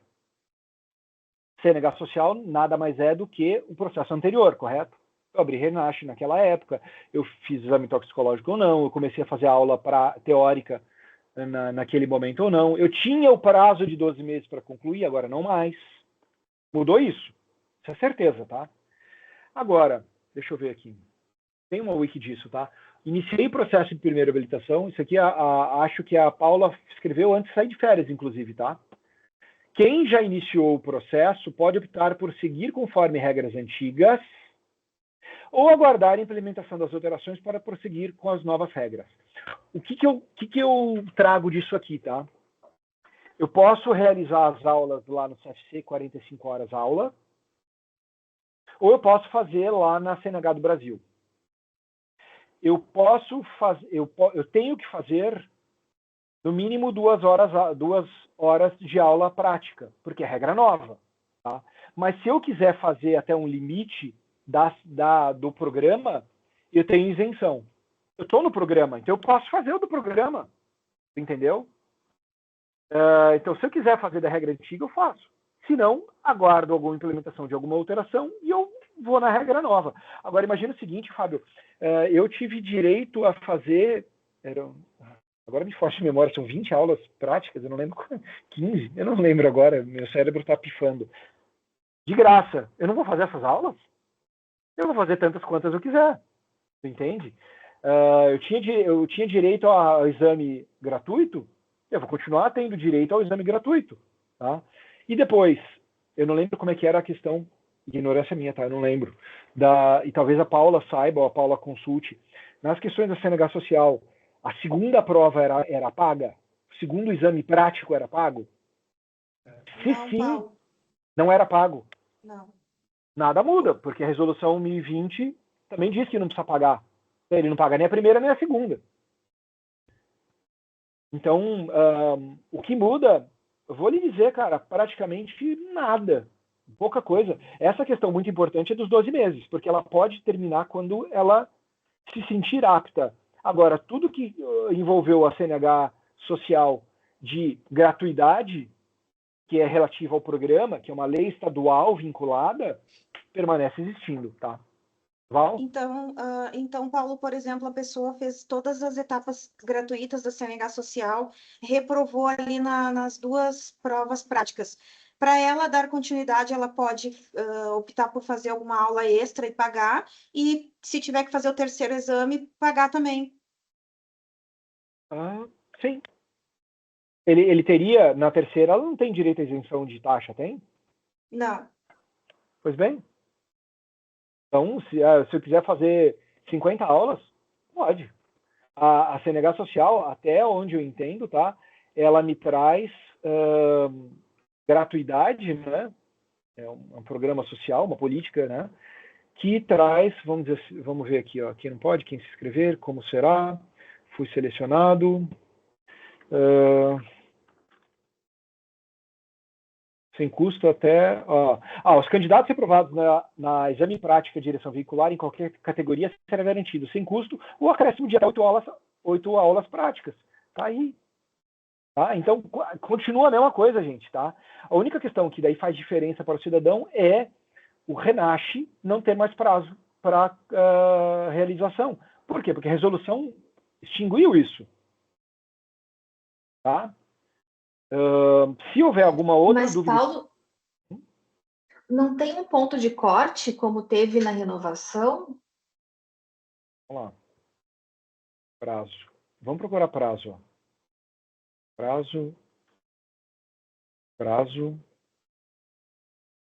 Speaker 1: CNH social nada mais é do que o processo anterior, correto? Eu abri Renasce naquela época, eu fiz exame toxicológico ou não, eu comecei a fazer aula teórica naquele momento ou não. Eu tinha o prazo de 12 meses para concluir, agora não mais. Mudou isso. Isso é certeza, tá? Agora, deixa eu ver aqui. Tem uma wiki disso, tá? Iniciei o processo de primeira habilitação. Isso aqui acho que a Paula escreveu antes de sair de férias, inclusive, tá? Quem já iniciou o processo pode optar por seguir conforme regras antigas ou aguardar a implementação das alterações para prosseguir com as novas regras. O que eu trago disso aqui, tá? Eu posso realizar as aulas lá no CFC, 45 horas aula, ou eu posso fazer lá na CNH do Brasil. Eu tenho que fazer no mínimo 2 horas de aula prática, porque é regra nova. Tá? Mas se eu quiser fazer até um limite, do programa, eu tenho isenção. Eu estou no programa, então eu posso fazer o do programa. Entendeu? Então, se eu quiser fazer da regra antiga, eu faço. Se não, aguardo alguma implementação de alguma alteração e eu vou na regra nova. Agora, imagina o seguinte, Fábio. Eu tive direito a fazer... Agora me foge de memória, são 20 aulas práticas, eu não lembro, 15, eu não lembro agora, meu cérebro está pifando. De graça, eu não vou fazer essas aulas? Eu vou fazer tantas quantas eu quiser, tu entende? Eu tinha direito ao exame gratuito, eu vou continuar tendo direito ao exame gratuito, tá? E depois, eu não lembro como é que era a questão, ignorância minha, tá? Eu não lembro. E talvez a Paula saiba, ou a Paula consulte, nas questões da CNH social, a segunda prova era paga? O segundo exame prático era pago? Se
Speaker 6: Não,
Speaker 1: sim,
Speaker 6: Paulo.
Speaker 1: não era pago.
Speaker 6: Não.
Speaker 1: Nada muda, porque a resolução 1020 também diz que não precisa pagar. Ele não paga nem a primeira nem a segunda. Então, o que muda, eu vou lhe dizer, cara, praticamente nada. Pouca coisa. Essa questão muito importante é dos 12 meses, porque ela pode terminar quando ela se sentir apta. Agora, tudo que envolveu a CNH social de gratuidade, que é relativa ao programa, que é uma lei estadual vinculada, permanece existindo, tá? Val?
Speaker 6: Então, Paulo, por exemplo, a pessoa fez todas as etapas gratuitas da CNH social, reprovou ali nas duas provas práticas. Para ela dar continuidade, ela pode optar por fazer alguma aula extra e pagar, e se tiver que fazer o terceiro exame, pagar também.
Speaker 1: Sim. Ele teria, na terceira, ela não tem direito à isenção de taxa, tem?
Speaker 6: Não.
Speaker 1: Pois bem. Então, se eu quiser fazer 50 aulas, pode. A CNH social, até onde eu entendo, tá? Ela me traz gratuidade, né? É um programa social, uma política, né? Que traz, vamos ver aqui, ó, quem não pode, quem se inscrever, como será, fui selecionado, sem custo até... os candidatos aprovados na exame prática de direção veicular em qualquer categoria será garantido, sem custo, o acréscimo de até 8 aulas práticas. Tá aí. Tá? Então, continua a mesma coisa, gente. Tá? A única questão que daí faz diferença para o cidadão é o RENASCE não ter mais prazo para realização. Por quê? Porque a resolução extinguiu isso. Tá? Se houver alguma outra
Speaker 7: Mas,
Speaker 1: dúvida...
Speaker 7: Paulo, não tem um ponto de corte, como teve na renovação?
Speaker 1: Vamos lá. Prazo. Vamos procurar prazo. Ó. Prazo.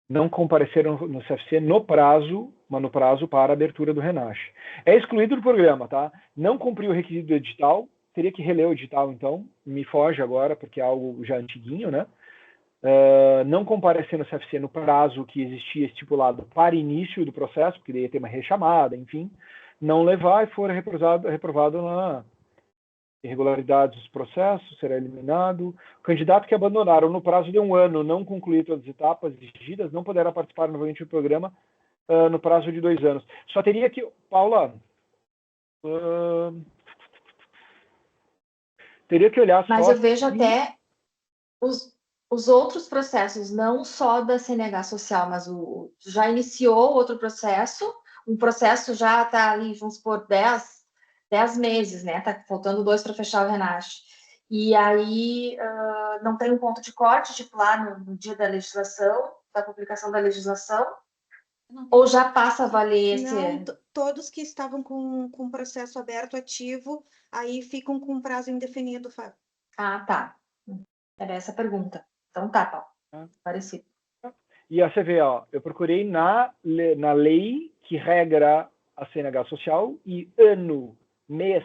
Speaker 1: Não compareceram no CFC no prazo, mas no prazo para a abertura do RENASCE. É excluído do programa, tá? Não cumpriu o requisito do edital, teria que reler o edital, então. Me foge agora, porque é algo já antiguinho, né? Não comparecer no CFC no prazo que existia estipulado para início do processo, porque daí ia ter uma rechamada, enfim. Não levar e for reprovado na irregularidades dos processos, será eliminado. O candidato que abandonar ou no prazo de 1 ano não concluir todas as etapas exigidas não poderá participar novamente do programa no prazo de 2 anos. Só teria que... Paula... teria que olhar
Speaker 7: Mas
Speaker 1: só...
Speaker 7: eu vejo até os outros processos, não só da CNH social, mas já iniciou outro processo, um processo já está ali, vamos supor, 10 meses, né? Tá faltando 2 para fechar o RENASCE. E aí não tem um ponto de corte, tipo lá no dia da legislação, da publicação da legislação, ou já passa a valer esse...
Speaker 6: Não, todos que estavam com processo aberto ativo, aí ficam com prazo indefinido, Fábio.
Speaker 7: Ah, tá. Era essa a pergunta. Então tá, Paulo. Parecido.
Speaker 1: E você vê, ó, eu procurei na lei que regra a CNH social e ano, mês.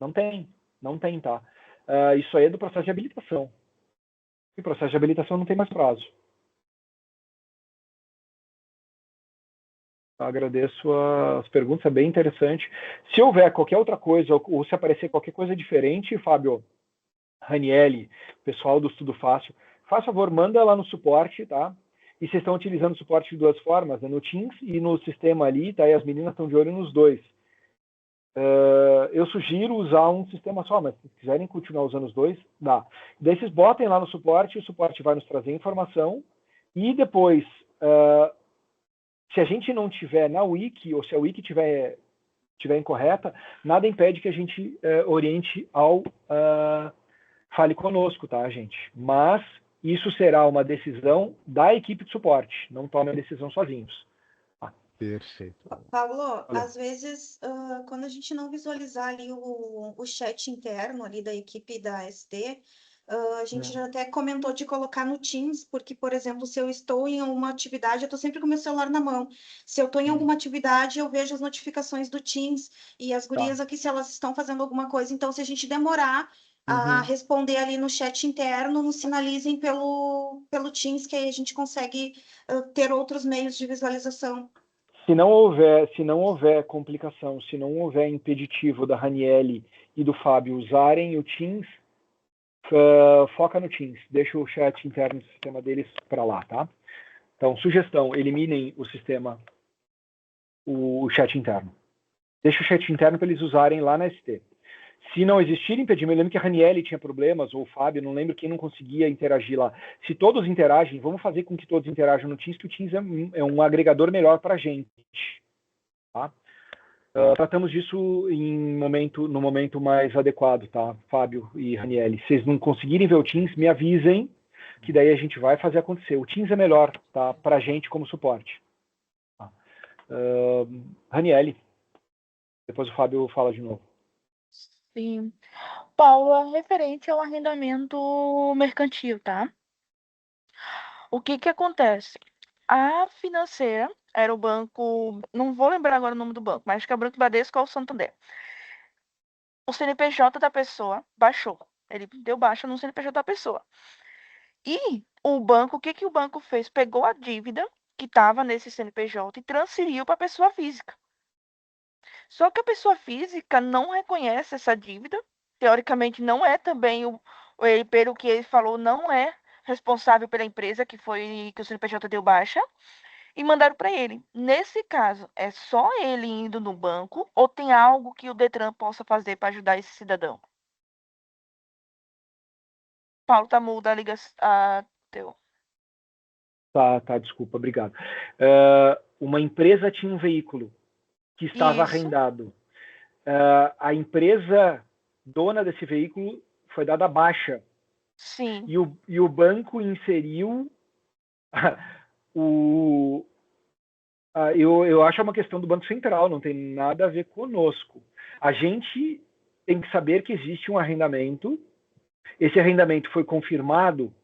Speaker 1: Não tem, tá? Isso aí é do processo de habilitação. E o processo de habilitação não tem mais prazo. Agradeço as perguntas, é bem interessante. Se houver qualquer outra coisa, ou se aparecer qualquer coisa diferente, Fábio, Raniele, pessoal do Estudo Fácil, faz favor, manda lá no suporte, tá? e vocês estão utilizando suporte de duas formas, né, no Teams e no sistema ali, tá? E as meninas estão de olho nos dois. Eu sugiro usar um sistema só, mas se quiserem continuar usando os dois, dá. Daí vocês botem lá no suporte, o suporte vai nos trazer informação, e depois, se a gente não tiver na wiki, ou se a wiki tiver incorreta, nada impede que a gente oriente ao Fale Conosco, tá, gente? Mas isso será uma decisão da equipe de suporte, não tomem a decisão sozinhos.
Speaker 8: Perfeito.
Speaker 6: Paulo,
Speaker 1: Olha.
Speaker 6: às vezes, quando a gente não visualizar ali o chat interno ali da equipe da ST, a gente já até comentou de colocar no Teams, porque, por exemplo, se eu estou em uma atividade, eu estou sempre com o meu celular na mão. Se eu estou em alguma atividade, eu vejo as notificações do Teams e as gurias aqui, se elas estão fazendo alguma coisa. Então, se a gente demorar a responder ali no chat interno, nos sinalizem pelo Teams, que aí a gente consegue ter outros meios de visualização.
Speaker 1: Se não houver complicação, se não houver impeditivo da Raniele e do Fábio usarem o Teams, foca no Teams, deixa o chat interno do sistema deles para lá, tá? Então, sugestão, eliminem o chat interno. Deixa o chat interno para eles usarem lá na ST. Se não existir impedimento, eu lembro que a Raniele tinha problemas, ou o Fábio, não lembro quem não conseguia interagir lá. Se todos interagem, vamos fazer com que todos interajam no Teams, que o Teams é um agregador melhor para a gente. Tá? Tratamos disso no momento mais adequado, tá? Fábio e Raniele. Se vocês não conseguirem ver o Teams, me avisem, que daí a gente vai fazer acontecer. O Teams é melhor, tá? Para a gente como suporte. Tá? Raniele. Depois o Fábio fala de novo.
Speaker 3: Sim. Paula, referente ao arrendamento mercantil, tá? O que acontece? A Financeira era o banco, não vou lembrar agora o nome do banco, mas acho que é o Banco Bradesco ou o Santander. O CNPJ da pessoa baixou. Ele deu baixa no CNPJ da pessoa. E o banco, o que o banco fez? Pegou a dívida que estava nesse CNPJ e transferiu para a pessoa física. Só que a pessoa física não reconhece essa dívida, teoricamente não é também ele, pelo que ele falou, não é responsável pela empresa que o CNPJ deu baixa, e mandaram para ele. Nesse caso, é só ele indo no banco ou tem algo que o Detran possa fazer para ajudar esse cidadão? Paulo, tá mudo a ligação. Teu.
Speaker 1: Tá, desculpa, obrigado. Uma empresa tinha um veículo que estava arrendado. A empresa dona desse veículo foi dada baixa.
Speaker 3: Sim.
Speaker 1: E o banco inseriu eu acho uma questão do Banco Central, não tem nada a ver conosco. A gente tem que saber que existe um arrendamento. Esse arrendamento foi confirmado,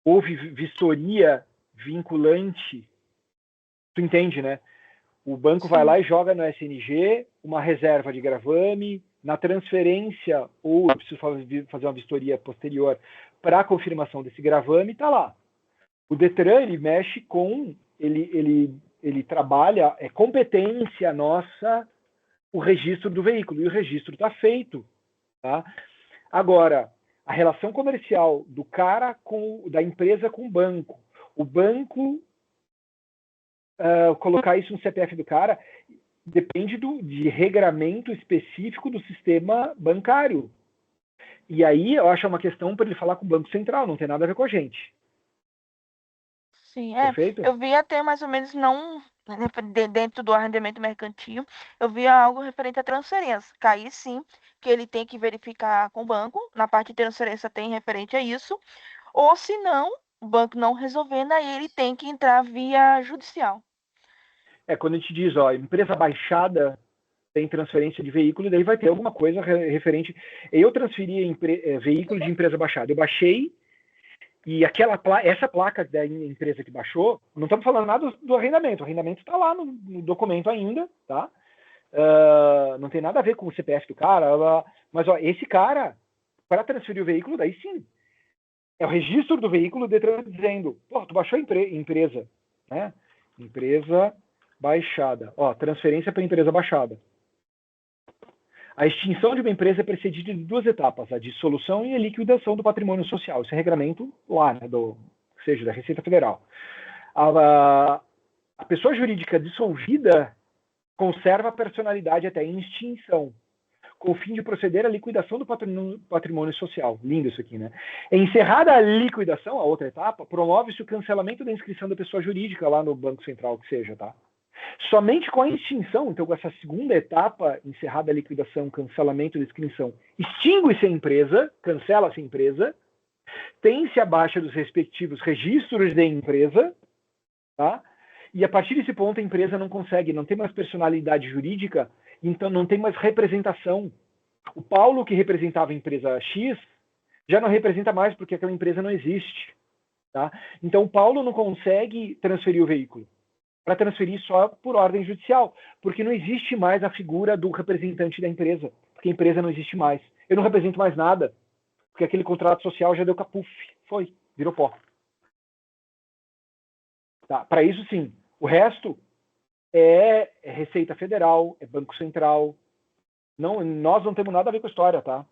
Speaker 1: houve vistoria vinculante. Tu entende, né? O banco vai lá e joga no SNG uma reserva de gravame, na transferência, ou eu preciso fazer uma vistoria posterior para a confirmação desse gravame, está lá. O Detran, ele mexe com, ele trabalha, é competência nossa o registro do veículo, e o registro está feito. Tá? Agora, a relação comercial do cara da empresa com o banco colocar isso no CPF do cara, depende de regramento específico do sistema bancário. E aí eu acho uma questão para ele falar com o Banco Central, não tem nada a ver com a gente.
Speaker 3: Sim,
Speaker 1: Perfeito?
Speaker 3: Eu vi até mais ou menos, não dentro do arrendamento mercantil, eu vi algo referente à transferência. Caí sim, que ele tem que verificar com o banco, na parte de transferência tem referente a isso, ou se não, o banco não resolvendo, aí ele tem que entrar via judicial.
Speaker 1: Quando a gente diz, empresa baixada tem transferência de veículo, e daí vai ter alguma coisa referente. Eu transferi veículo de empresa baixada. Eu baixei, e essa placa da empresa que baixou, não estamos falando nada do arrendamento. O arrendamento está lá no documento ainda, tá? Não tem nada a ver com o CPF do cara. Mas esse cara, para transferir o veículo, daí sim. É o registro do veículo dizendo, tu baixou a empresa, né? Empresa baixada. Transferência para empresa baixada. A extinção de uma empresa é precedida de duas etapas, a dissolução e a liquidação do patrimônio social. Esse é regramento lá, né, seja da Receita Federal. A pessoa jurídica dissolvida conserva a personalidade até em extinção, com o fim de proceder à liquidação do patrimônio social. Lindo isso aqui, né? Encerrada a liquidação, a outra etapa, promove-se o cancelamento da inscrição da pessoa jurídica lá no Banco Central, que seja, tá? Somente com a extinção, então com essa segunda etapa, encerrada a liquidação, cancelamento da inscrição, extingue-se a empresa, cancela-se a empresa, tem-se a baixa dos respectivos registros de empresa, tá? E a partir desse ponto a empresa não consegue, não tem mais personalidade jurídica, então não tem mais representação. O Paulo, que representava a empresa X, já não representa mais porque aquela empresa não existe, tá? Então o Paulo não consegue transferir o veículo, para transferir só por ordem judicial, porque não existe mais a figura do representante da empresa, porque a empresa não existe mais. Eu não represento mais nada, porque aquele contrato social já deu capuf, foi, virou pó. Tá? Para isso, sim. O resto é Receita Federal, é Banco Central. Não, nós não temos nada a ver com a história, tá?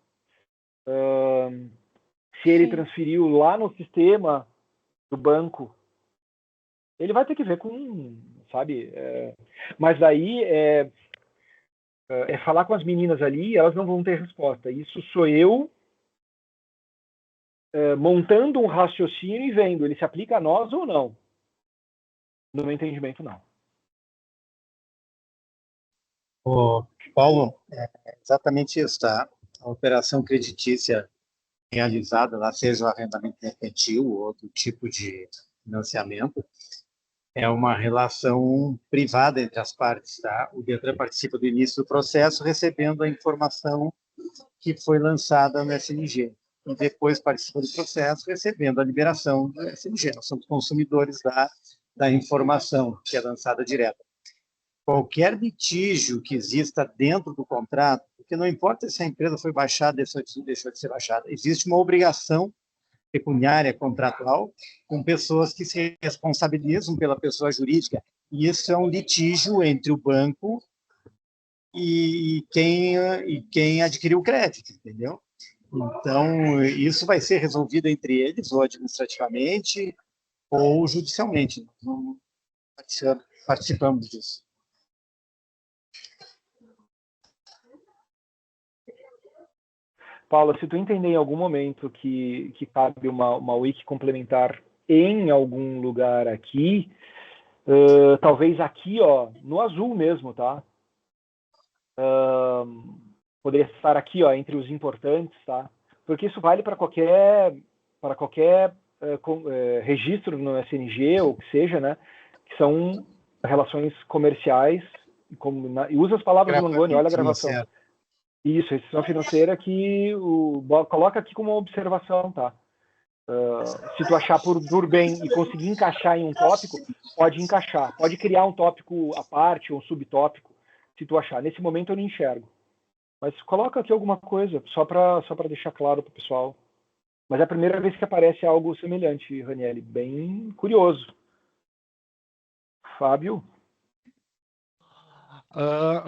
Speaker 1: Se ele transferiu lá no sistema do banco, ele vai ter que ver com, sabe? Mas aí é falar com as meninas ali, elas não vão ter resposta. Isso sou eu montando um raciocínio e vendo, ele se aplica a nós ou não? No meu entendimento, não.
Speaker 2: Paulo, é exatamente isso, tá? A operação creditícia realizada, lá seja o arrendamento mercantil ou outro tipo de financiamento, é uma relação privada entre as partes, tá? O Detran participa do início do processo recebendo a informação que foi lançada no SNG e depois participa do processo recebendo a liberação do SNG. Nós somos consumidores da informação que é lançada direto. Qualquer litígio que exista dentro do contrato, porque não importa se a empresa foi baixada, deixou de ser baixada, existe uma obrigação pecuniária contratual com pessoas que se responsabilizam pela pessoa jurídica. E isso é um litígio entre o banco e quem adquiriu o crédito, entendeu? Então, isso vai ser resolvido entre eles, ou administrativamente, ou judicialmente. Não participamos disso.
Speaker 1: Paula, se tu entender em algum momento que cabe uma wiki complementar em algum lugar aqui, talvez aqui, ó, no azul mesmo, tá? Poderia estar aqui, ó, entre os importantes, tá? Porque isso vale para qualquer registro no SNG ou que seja, né? Que são relações comerciais e usa as palavras do Langoni, olha a gravação. Isso, restrição financeira que coloca aqui como uma observação, tá? Se tu achar por bem e conseguir encaixar em um tópico, pode encaixar. Pode criar um tópico à parte, um subtópico, se tu achar. Nesse momento eu não enxergo. Mas coloca aqui alguma coisa, só para deixar claro para o pessoal. Mas é a primeira vez que aparece algo semelhante, Ranieri. Bem curioso. Fábio?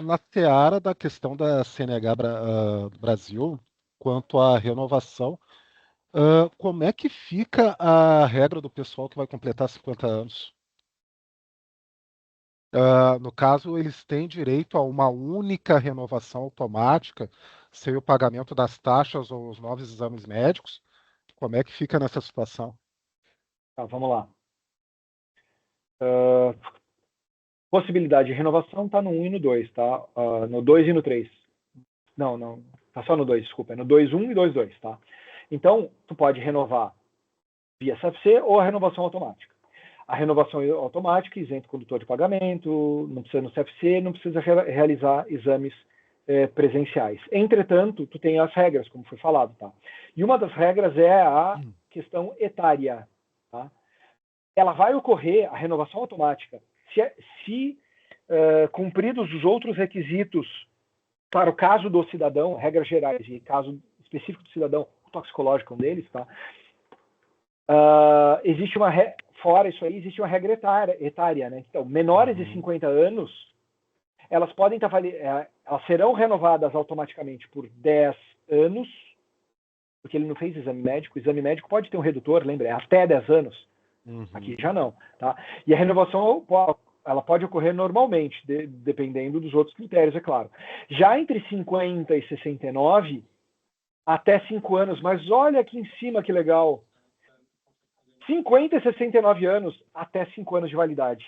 Speaker 8: Na seara da questão da CNH Brasil, quanto à renovação, como é que fica a regra do pessoal que vai completar 50 anos? No caso, eles têm direito a uma única renovação automática, sem o pagamento das taxas ou os novos exames médicos. Como é que fica nessa situação?
Speaker 1: Tá, vamos lá. Possibilidade de renovação está no 1 e no 2, tá? No 2 e no 3. Não. Tá só no 2, desculpa. É no 2.1 e 2.2, tá? Então, tu pode renovar via CFC ou a renovação automática. A renovação automática isenta o condutor de pagamento, não precisa no CFC, não precisa realizar exames presenciais. Entretanto, tu tem as regras, como foi falado, tá? E uma das regras é a questão etária, tá? Ela vai ocorrer, a renovação automática, se cumpridos os outros requisitos para o caso do cidadão, regras gerais e caso específico do cidadão, o toxicológico é um deles, tá? Existe fora isso aí, existe uma regra etária, né? Então, menores de 50 anos, elas podem elas serão renovadas automaticamente por 10 anos, porque ele não fez exame médico. O exame médico pode ter um redutor, lembra? É até 10 anos. Aqui já não, tá? E a renovação ela pode ocorrer normalmente, dependendo dos outros critérios, é claro. Já entre 50 e 69, até 5 anos, mas olha aqui em cima que legal. 50 e 69 anos, até 5 anos de validade.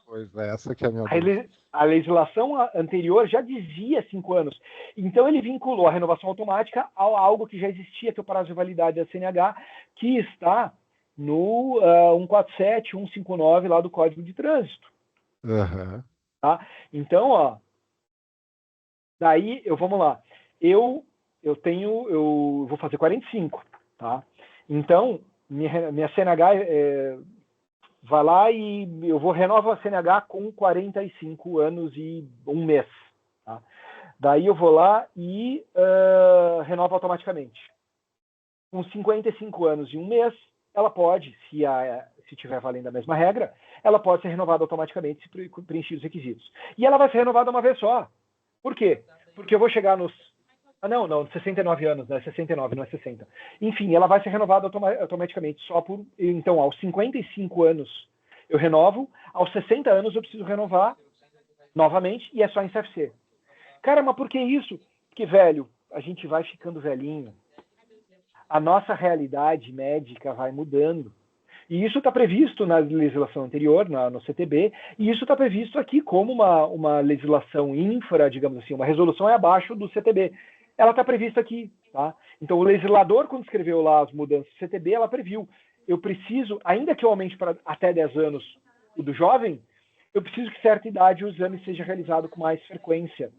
Speaker 8: Pois é, essa que é a minha dúvida.
Speaker 1: A legislação anterior já dizia 5 anos. Então, ele vinculou a renovação automática a algo que já existia, que é o prazo de validade da CNH, que está no 147, 159 lá do Código de Trânsito.
Speaker 8: Uhum.
Speaker 1: Tá? Então, daí, vamos lá. Eu vou fazer 45, tá? Então, minha CNH vai lá e eu renovo a CNH com 45 anos e 1 mês. Tá? Daí eu vou lá e renovo automaticamente. Com 55 anos e 1 mês, ela pode, se estiver valendo a mesma regra, ela pode ser renovada automaticamente se preencher os requisitos. E ela vai ser renovada uma vez só. Por quê? Porque eu vou chegar nos... não, 69 anos, né? 69, não é 60. Enfim, ela vai ser renovada automaticamente só por... Então, aos 55 anos eu renovo, aos 60 anos eu preciso renovar novamente e é só em CFC. Cara, mas por que isso? Porque, velho, a gente vai ficando velhinho. A nossa realidade médica vai mudando. E isso está previsto na legislação anterior, no CTB, e isso está previsto aqui como uma legislação infra, digamos assim, uma resolução é abaixo do CTB. Ela está prevista aqui. Tá? Então, o legislador, quando escreveu lá as mudanças do CTB, ela previu. Eu preciso, ainda que eu aumente para até 10 anos o do jovem, eu preciso que certa idade o exame seja realizado com mais frequência.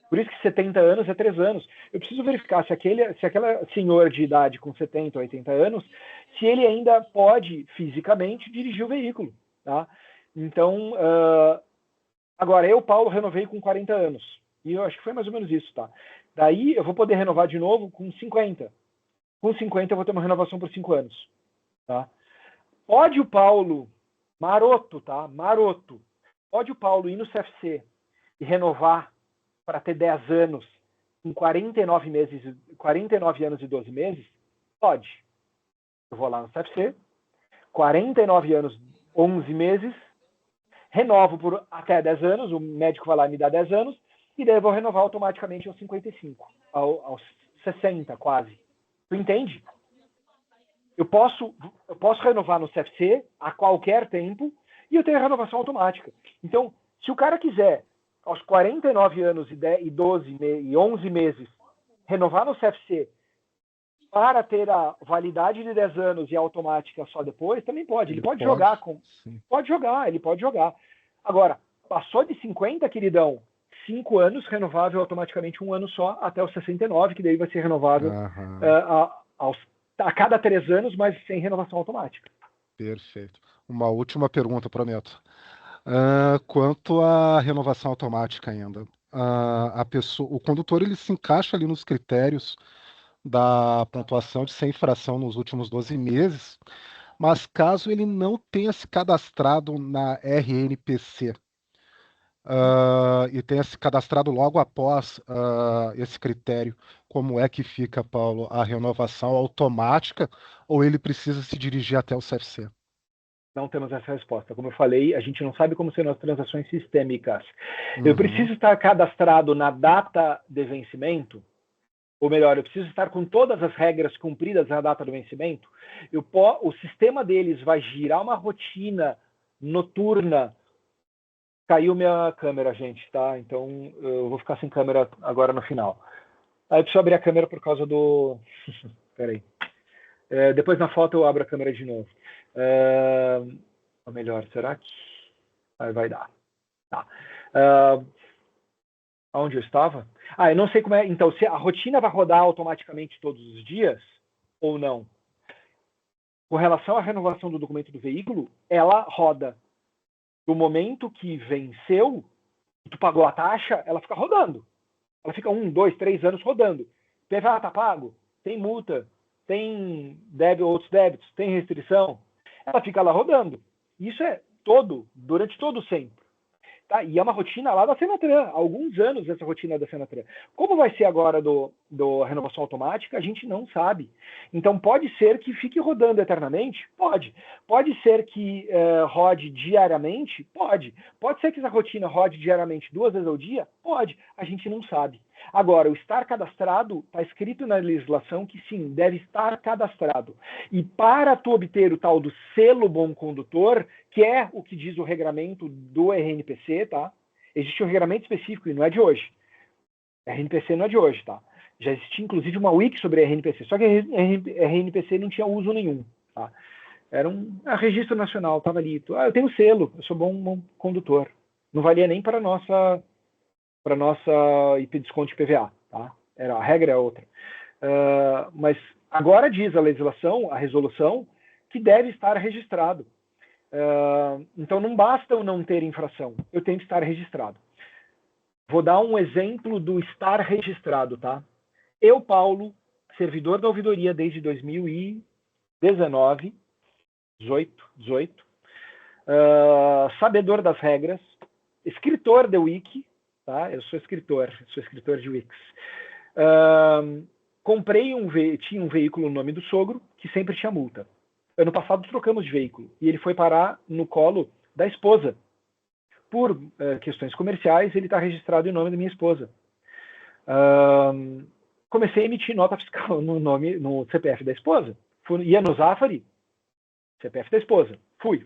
Speaker 1: Por isso que 70 anos é 3 anos. Eu preciso verificar se aquela senhor de idade com 70 ou 80 anos, se ele ainda pode fisicamente dirigir o veículo. Tá? Então, agora eu, Paulo, renovei com 40 anos. E eu acho que foi mais ou menos isso. Tá? Daí eu vou poder renovar de novo com 50. Com 50 eu vou ter uma renovação por 5 anos. Tá? Pode o Paulo, maroto, tá? Maroto. Pode o Paulo ir no CFC e renovar para ter 10 anos em 49 anos e 12 meses? Pode. Eu vou lá no CFC, 49 anos, 11 meses, renovo por até 10 anos, o médico vai lá e me dá 10 anos, e daí eu vou renovar automaticamente aos 55, aos 60 quase. Tu entende? Eu posso renovar no CFC a qualquer tempo e eu tenho a renovação automática. Então, se o cara quiser aos 49 anos e 11 meses, renovar no CFC para ter a validade de 10 anos e a automática só depois, também pode. Ele pode jogar. Ele pode jogar. Agora, passou de 50, queridão, 5 anos, renovável automaticamente 1 ano só, até os 69, que daí vai ser renovável a cada 3 anos, mas sem renovação automática.
Speaker 8: Perfeito. Uma última pergunta, prometo. Quanto à renovação automática ainda, o condutor ele se encaixa ali nos critérios da pontuação de sem infração nos últimos 12 meses, mas caso ele não tenha se cadastrado na RNPC e tenha se cadastrado logo após esse critério, como é que fica, Paulo, a renovação automática ou ele precisa se dirigir até o CFC?
Speaker 1: Não temos essa resposta. Como eu falei, a gente não sabe como serão as transações sistêmicas. Eu preciso estar cadastrado na data de vencimento, ou melhor, eu preciso estar com todas as regras cumpridas na data do vencimento. O sistema deles vai girar uma rotina noturna. Caiu minha câmera, gente, tá? Então eu vou ficar sem câmera agora no final. Aí eu preciso abrir a câmera por causa do... Peraí. Depois na foto eu abro a câmera de novo. Ou melhor, será que... Aí vai dar. Tá. Onde eu estava? Eu não sei como é... Então, se a rotina vai rodar automaticamente todos os dias ou não? Com relação à renovação do documento do veículo, ela roda. Do momento que venceu, tu pagou a taxa, ela fica rodando. Ela fica 1, 2, 3 anos rodando. PVA tá pago? Tem multa? Tem outros débitos? Tem restrição? Ela fica lá rodando. Isso é durante todo o sempre. Tá? E é uma rotina lá da Senatran, há alguns anos essa rotina da Senatran. Como vai ser agora do renovação automática, a gente não sabe. Então pode ser que fique rodando eternamente? Pode. Pode ser que rode diariamente? Pode. Pode ser que essa rotina rode diariamente 2 vezes ao dia? Pode. A gente não sabe. Agora, o estar cadastrado, está escrito na legislação que sim, deve estar cadastrado. E para tu obter o tal do selo bom condutor, que é o que diz o regramento do RNPC, tá? Existe um regramento específico e não é de hoje. RNPC não é de hoje, tá? Já existia inclusive uma wiki sobre RNPC, só que RNPC não tinha uso nenhum, tá? Era um registro nacional, estava ali. Eu tenho selo, eu sou bom condutor. Não valia nem para nossa desconto de PVA, tá? A regra é outra. Mas agora diz a legislação, a resolução, que deve estar registrado. Então não basta eu não ter infração, eu tenho que estar registrado. Vou dar um exemplo do estar registrado, tá? Eu, Paulo, servidor da ouvidoria desde 2019, 18, sabedor das regras, escritor de Wiki, tá? Eu sou escritor de Wix. Tinha um veículo no nome do sogro, que sempre tinha multa. Ano passado trocamos de veículo, e ele foi parar no colo da esposa. Por questões comerciais, ele está registrado em nome da minha esposa. Comecei a emitir nota fiscal no CPF da esposa. Ia no Zafari, CPF da esposa. Fui.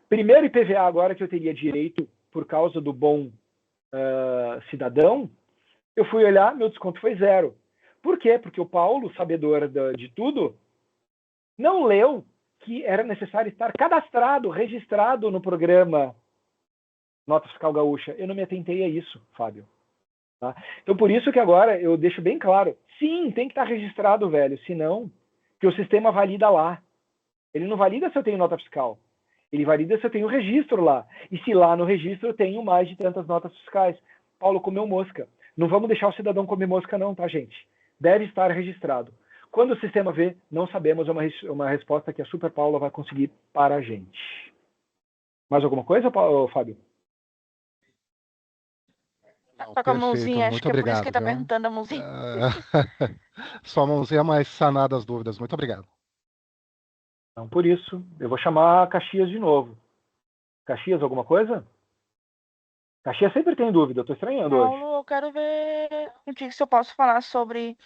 Speaker 1: Primeiro IPVA agora que eu teria direito por causa do bom cidadão, eu fui olhar, meu desconto foi 0. Por quê? Porque o Paulo, sabedor de tudo, não leu que era necessário estar cadastrado, registrado no programa Nota Fiscal Gaúcha. Eu não me atentei a isso, Fábio. Tá? Então, por isso que agora eu deixo bem claro, sim, tem que estar registrado, velho, senão que o sistema valida lá. Ele não valida se eu tenho nota fiscal. Ele valida se eu tenho registro lá. E se lá no registro eu tenho mais de tantas notas fiscais. Paulo comeu mosca. Não vamos deixar o cidadão comer mosca não, tá, gente? Deve estar registrado. Quando o sistema vê, não sabemos, é uma resposta que a Super Paula vai conseguir para a gente. Mais alguma coisa, Fábio?
Speaker 8: Não,
Speaker 3: Só com a mãozinha, acho
Speaker 8: muito
Speaker 3: que é por isso
Speaker 8: obrigado,
Speaker 3: que ele tá
Speaker 8: viu?
Speaker 3: perguntando a mãozinha.
Speaker 8: Sua mãozinha mais sanada as dúvidas. Muito obrigado.
Speaker 1: Então, por isso, eu vou chamar Caxias de novo. Caxias, alguma coisa? Caxias sempre tem dúvida, eu tô estranhando hoje.
Speaker 3: Paulo, eu quero ver contigo se eu posso falar sobre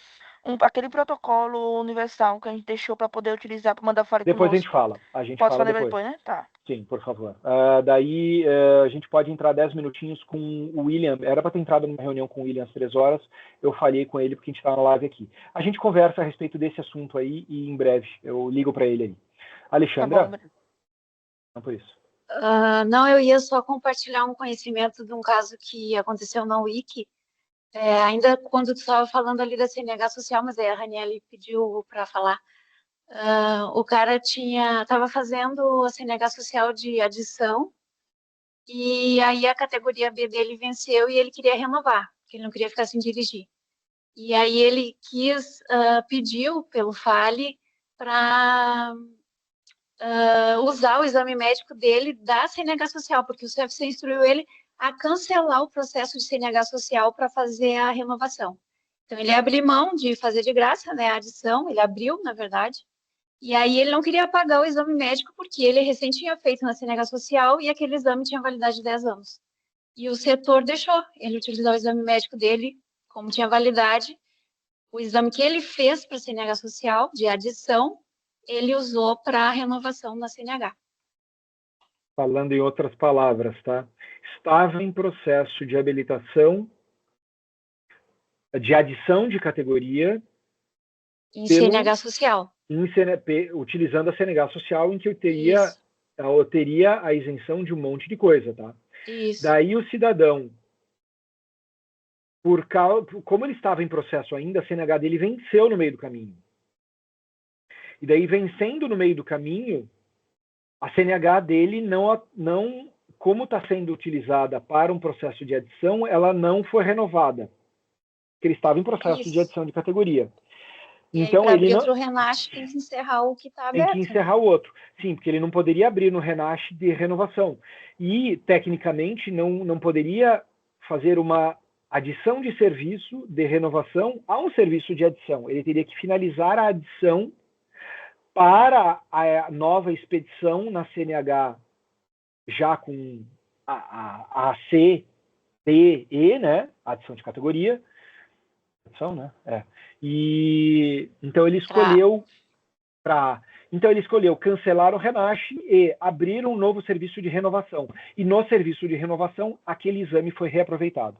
Speaker 3: aquele protocolo universal que a gente deixou para poder utilizar para mandar fora
Speaker 1: Depois
Speaker 3: conosco.
Speaker 1: a gente
Speaker 3: Posso
Speaker 1: fala
Speaker 3: falar
Speaker 1: depois.
Speaker 3: né? Tá.
Speaker 1: Sim, por favor. Daí a gente pode entrar 10 minutinhos com o William. Era para ter entrado numa reunião com o William às 3 horas. Eu falhei com ele porque a gente está na live aqui. A gente conversa a respeito desse assunto aí e em breve eu ligo para ele aí. Alexandra?
Speaker 3: Tá bom.
Speaker 1: Não por isso.
Speaker 5: Não, eu ia só compartilhar um conhecimento de um caso que aconteceu na Wiki. Ainda quando tu estava falando ali da CNH social, mas aí a Raniele pediu para falar. O cara estava fazendo a CNH social de adição e aí a categoria B dele venceu e ele queria renovar, porque ele não queria ficar sem dirigir. E aí ele pediu pelo FALE para usar o exame médico dele da CNH social, porque o CFC instruiu ele a cancelar o processo de CNH social para fazer a renovação. Então, ele abriu mão de fazer de graça, né, a adição, ele abriu, na verdade, e aí ele não queria pagar o exame médico porque ele recém tinha feito na CNH social e aquele exame tinha validade de 10 anos. E o setor deixou ele utilizar o exame médico dele, como tinha validade, o exame que ele fez para a CNH social, de adição, ele usou para a renovação na CNH.
Speaker 1: Falando em outras palavras, tá? Estava em processo de habilitação, de adição de categoria.
Speaker 5: Em CNH social.
Speaker 1: Utilizando a CNH social, em que eu teria a isenção de um monte de coisa, tá?
Speaker 5: Isso.
Speaker 1: Daí o cidadão, como ele estava em processo ainda, a CNH dele venceu no meio do caminho. E daí, vencendo no meio do caminho, a CNH dele não como está sendo utilizada para um processo de adição, ela não foi renovada. Porque ele estava em processo de adição de categoria. Então,
Speaker 5: para
Speaker 1: ele
Speaker 5: abrir
Speaker 1: não
Speaker 5: outro Renasce tem que encerrar o que está
Speaker 1: tem
Speaker 5: aberto.
Speaker 1: que encerrar o outro. Sim, porque ele não poderia abrir no Renasce de renovação. E, tecnicamente, não poderia fazer uma adição de serviço de renovação a um serviço de adição. Ele teria que finalizar a adição para a nova expedição na CNH, já com a C, D, E, né? Adição de categoria. Adição, né? E então ele escolheu Então ele escolheu cancelar o Renasce e abrir um novo serviço de renovação. E no serviço de renovação, aquele exame foi reaproveitado.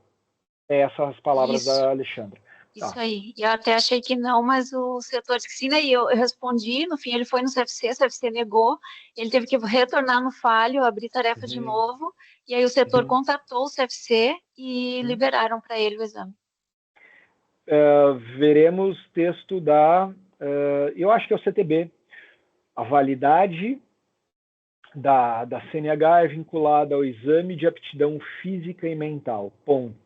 Speaker 1: Essas palavras da Alexandra.
Speaker 5: Isso aí. E eu até achei que não, mas o setor disse que sim, daí eu respondi, no fim ele foi no CFC, o CFC negou, ele teve que retornar no falho, abrir tarefa de novo, e aí o setor contatou o CFC e liberaram para ele o exame.
Speaker 1: Veremos texto eu acho que é o CTB. A validade da CNH é vinculada ao exame de aptidão física e mental. Ponto.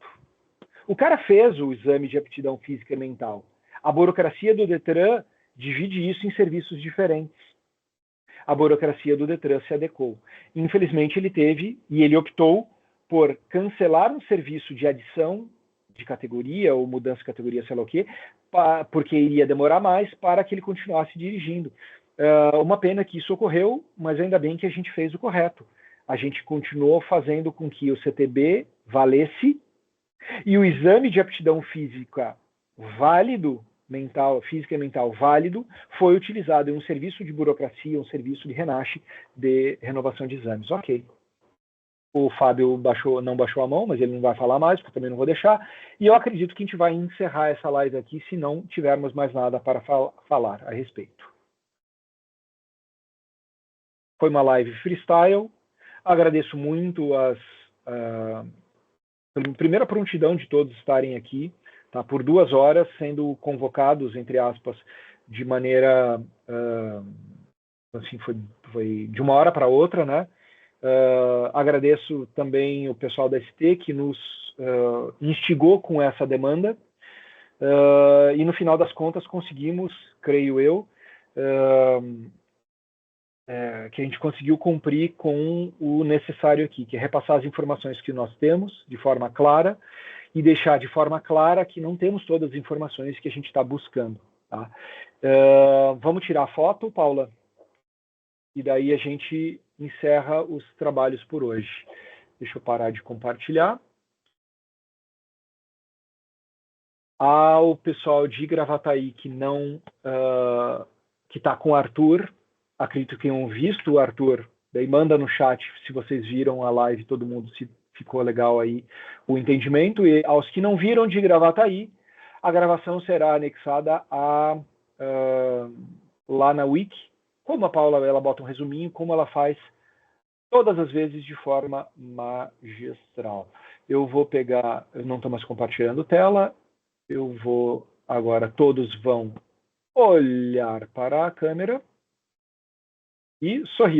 Speaker 1: O cara fez o exame de aptidão física e mental. A burocracia do Detran divide isso em serviços diferentes. A burocracia do Detran se adequou. Infelizmente, ele optou por cancelar um serviço de adição de categoria ou mudança de categoria, sei lá o quê, porque iria demorar mais para que ele continuasse dirigindo. Uma pena que isso ocorreu, mas ainda bem que a gente fez o correto. A gente continuou fazendo com que o CTB valesse e o exame de aptidão física válido, física e mental válido, foi utilizado em um serviço de burocracia, um serviço de Renasce de renovação de exames. Ok. O Fábio não baixou a mão, mas ele não vai falar mais, porque eu também não vou deixar. E eu acredito que a gente vai encerrar essa live aqui, se não tivermos mais nada para falar a respeito. Foi uma live freestyle. Agradeço muito primeira prontidão de todos estarem aqui, tá? Por 2 horas, sendo convocados, entre aspas, de maneira, assim, foi de uma hora para outra, né? Agradeço também o pessoal da ST que nos instigou com essa demanda, e no final das contas conseguimos, creio eu, que a gente conseguiu cumprir com o necessário aqui, que é repassar as informações que nós temos de forma clara e deixar de forma clara que não temos todas as informações que a gente está buscando. Tá? Vamos tirar a foto, Paula? E daí a gente encerra os trabalhos por hoje. Deixa eu parar de compartilhar. Ao pessoal de Gravataí que que está com o Arthur, acredito que tenham visto o Arthur, daí manda no chat se vocês viram a live, todo mundo, se ficou legal aí o entendimento. E aos que não viram de Gravataí, a gravação será anexada lá na Wiki, como a Paula ela bota um resuminho, como ela faz todas as vezes de forma magistral. Eu não estou mais compartilhando tela, agora todos vão olhar para a câmera e sorriam.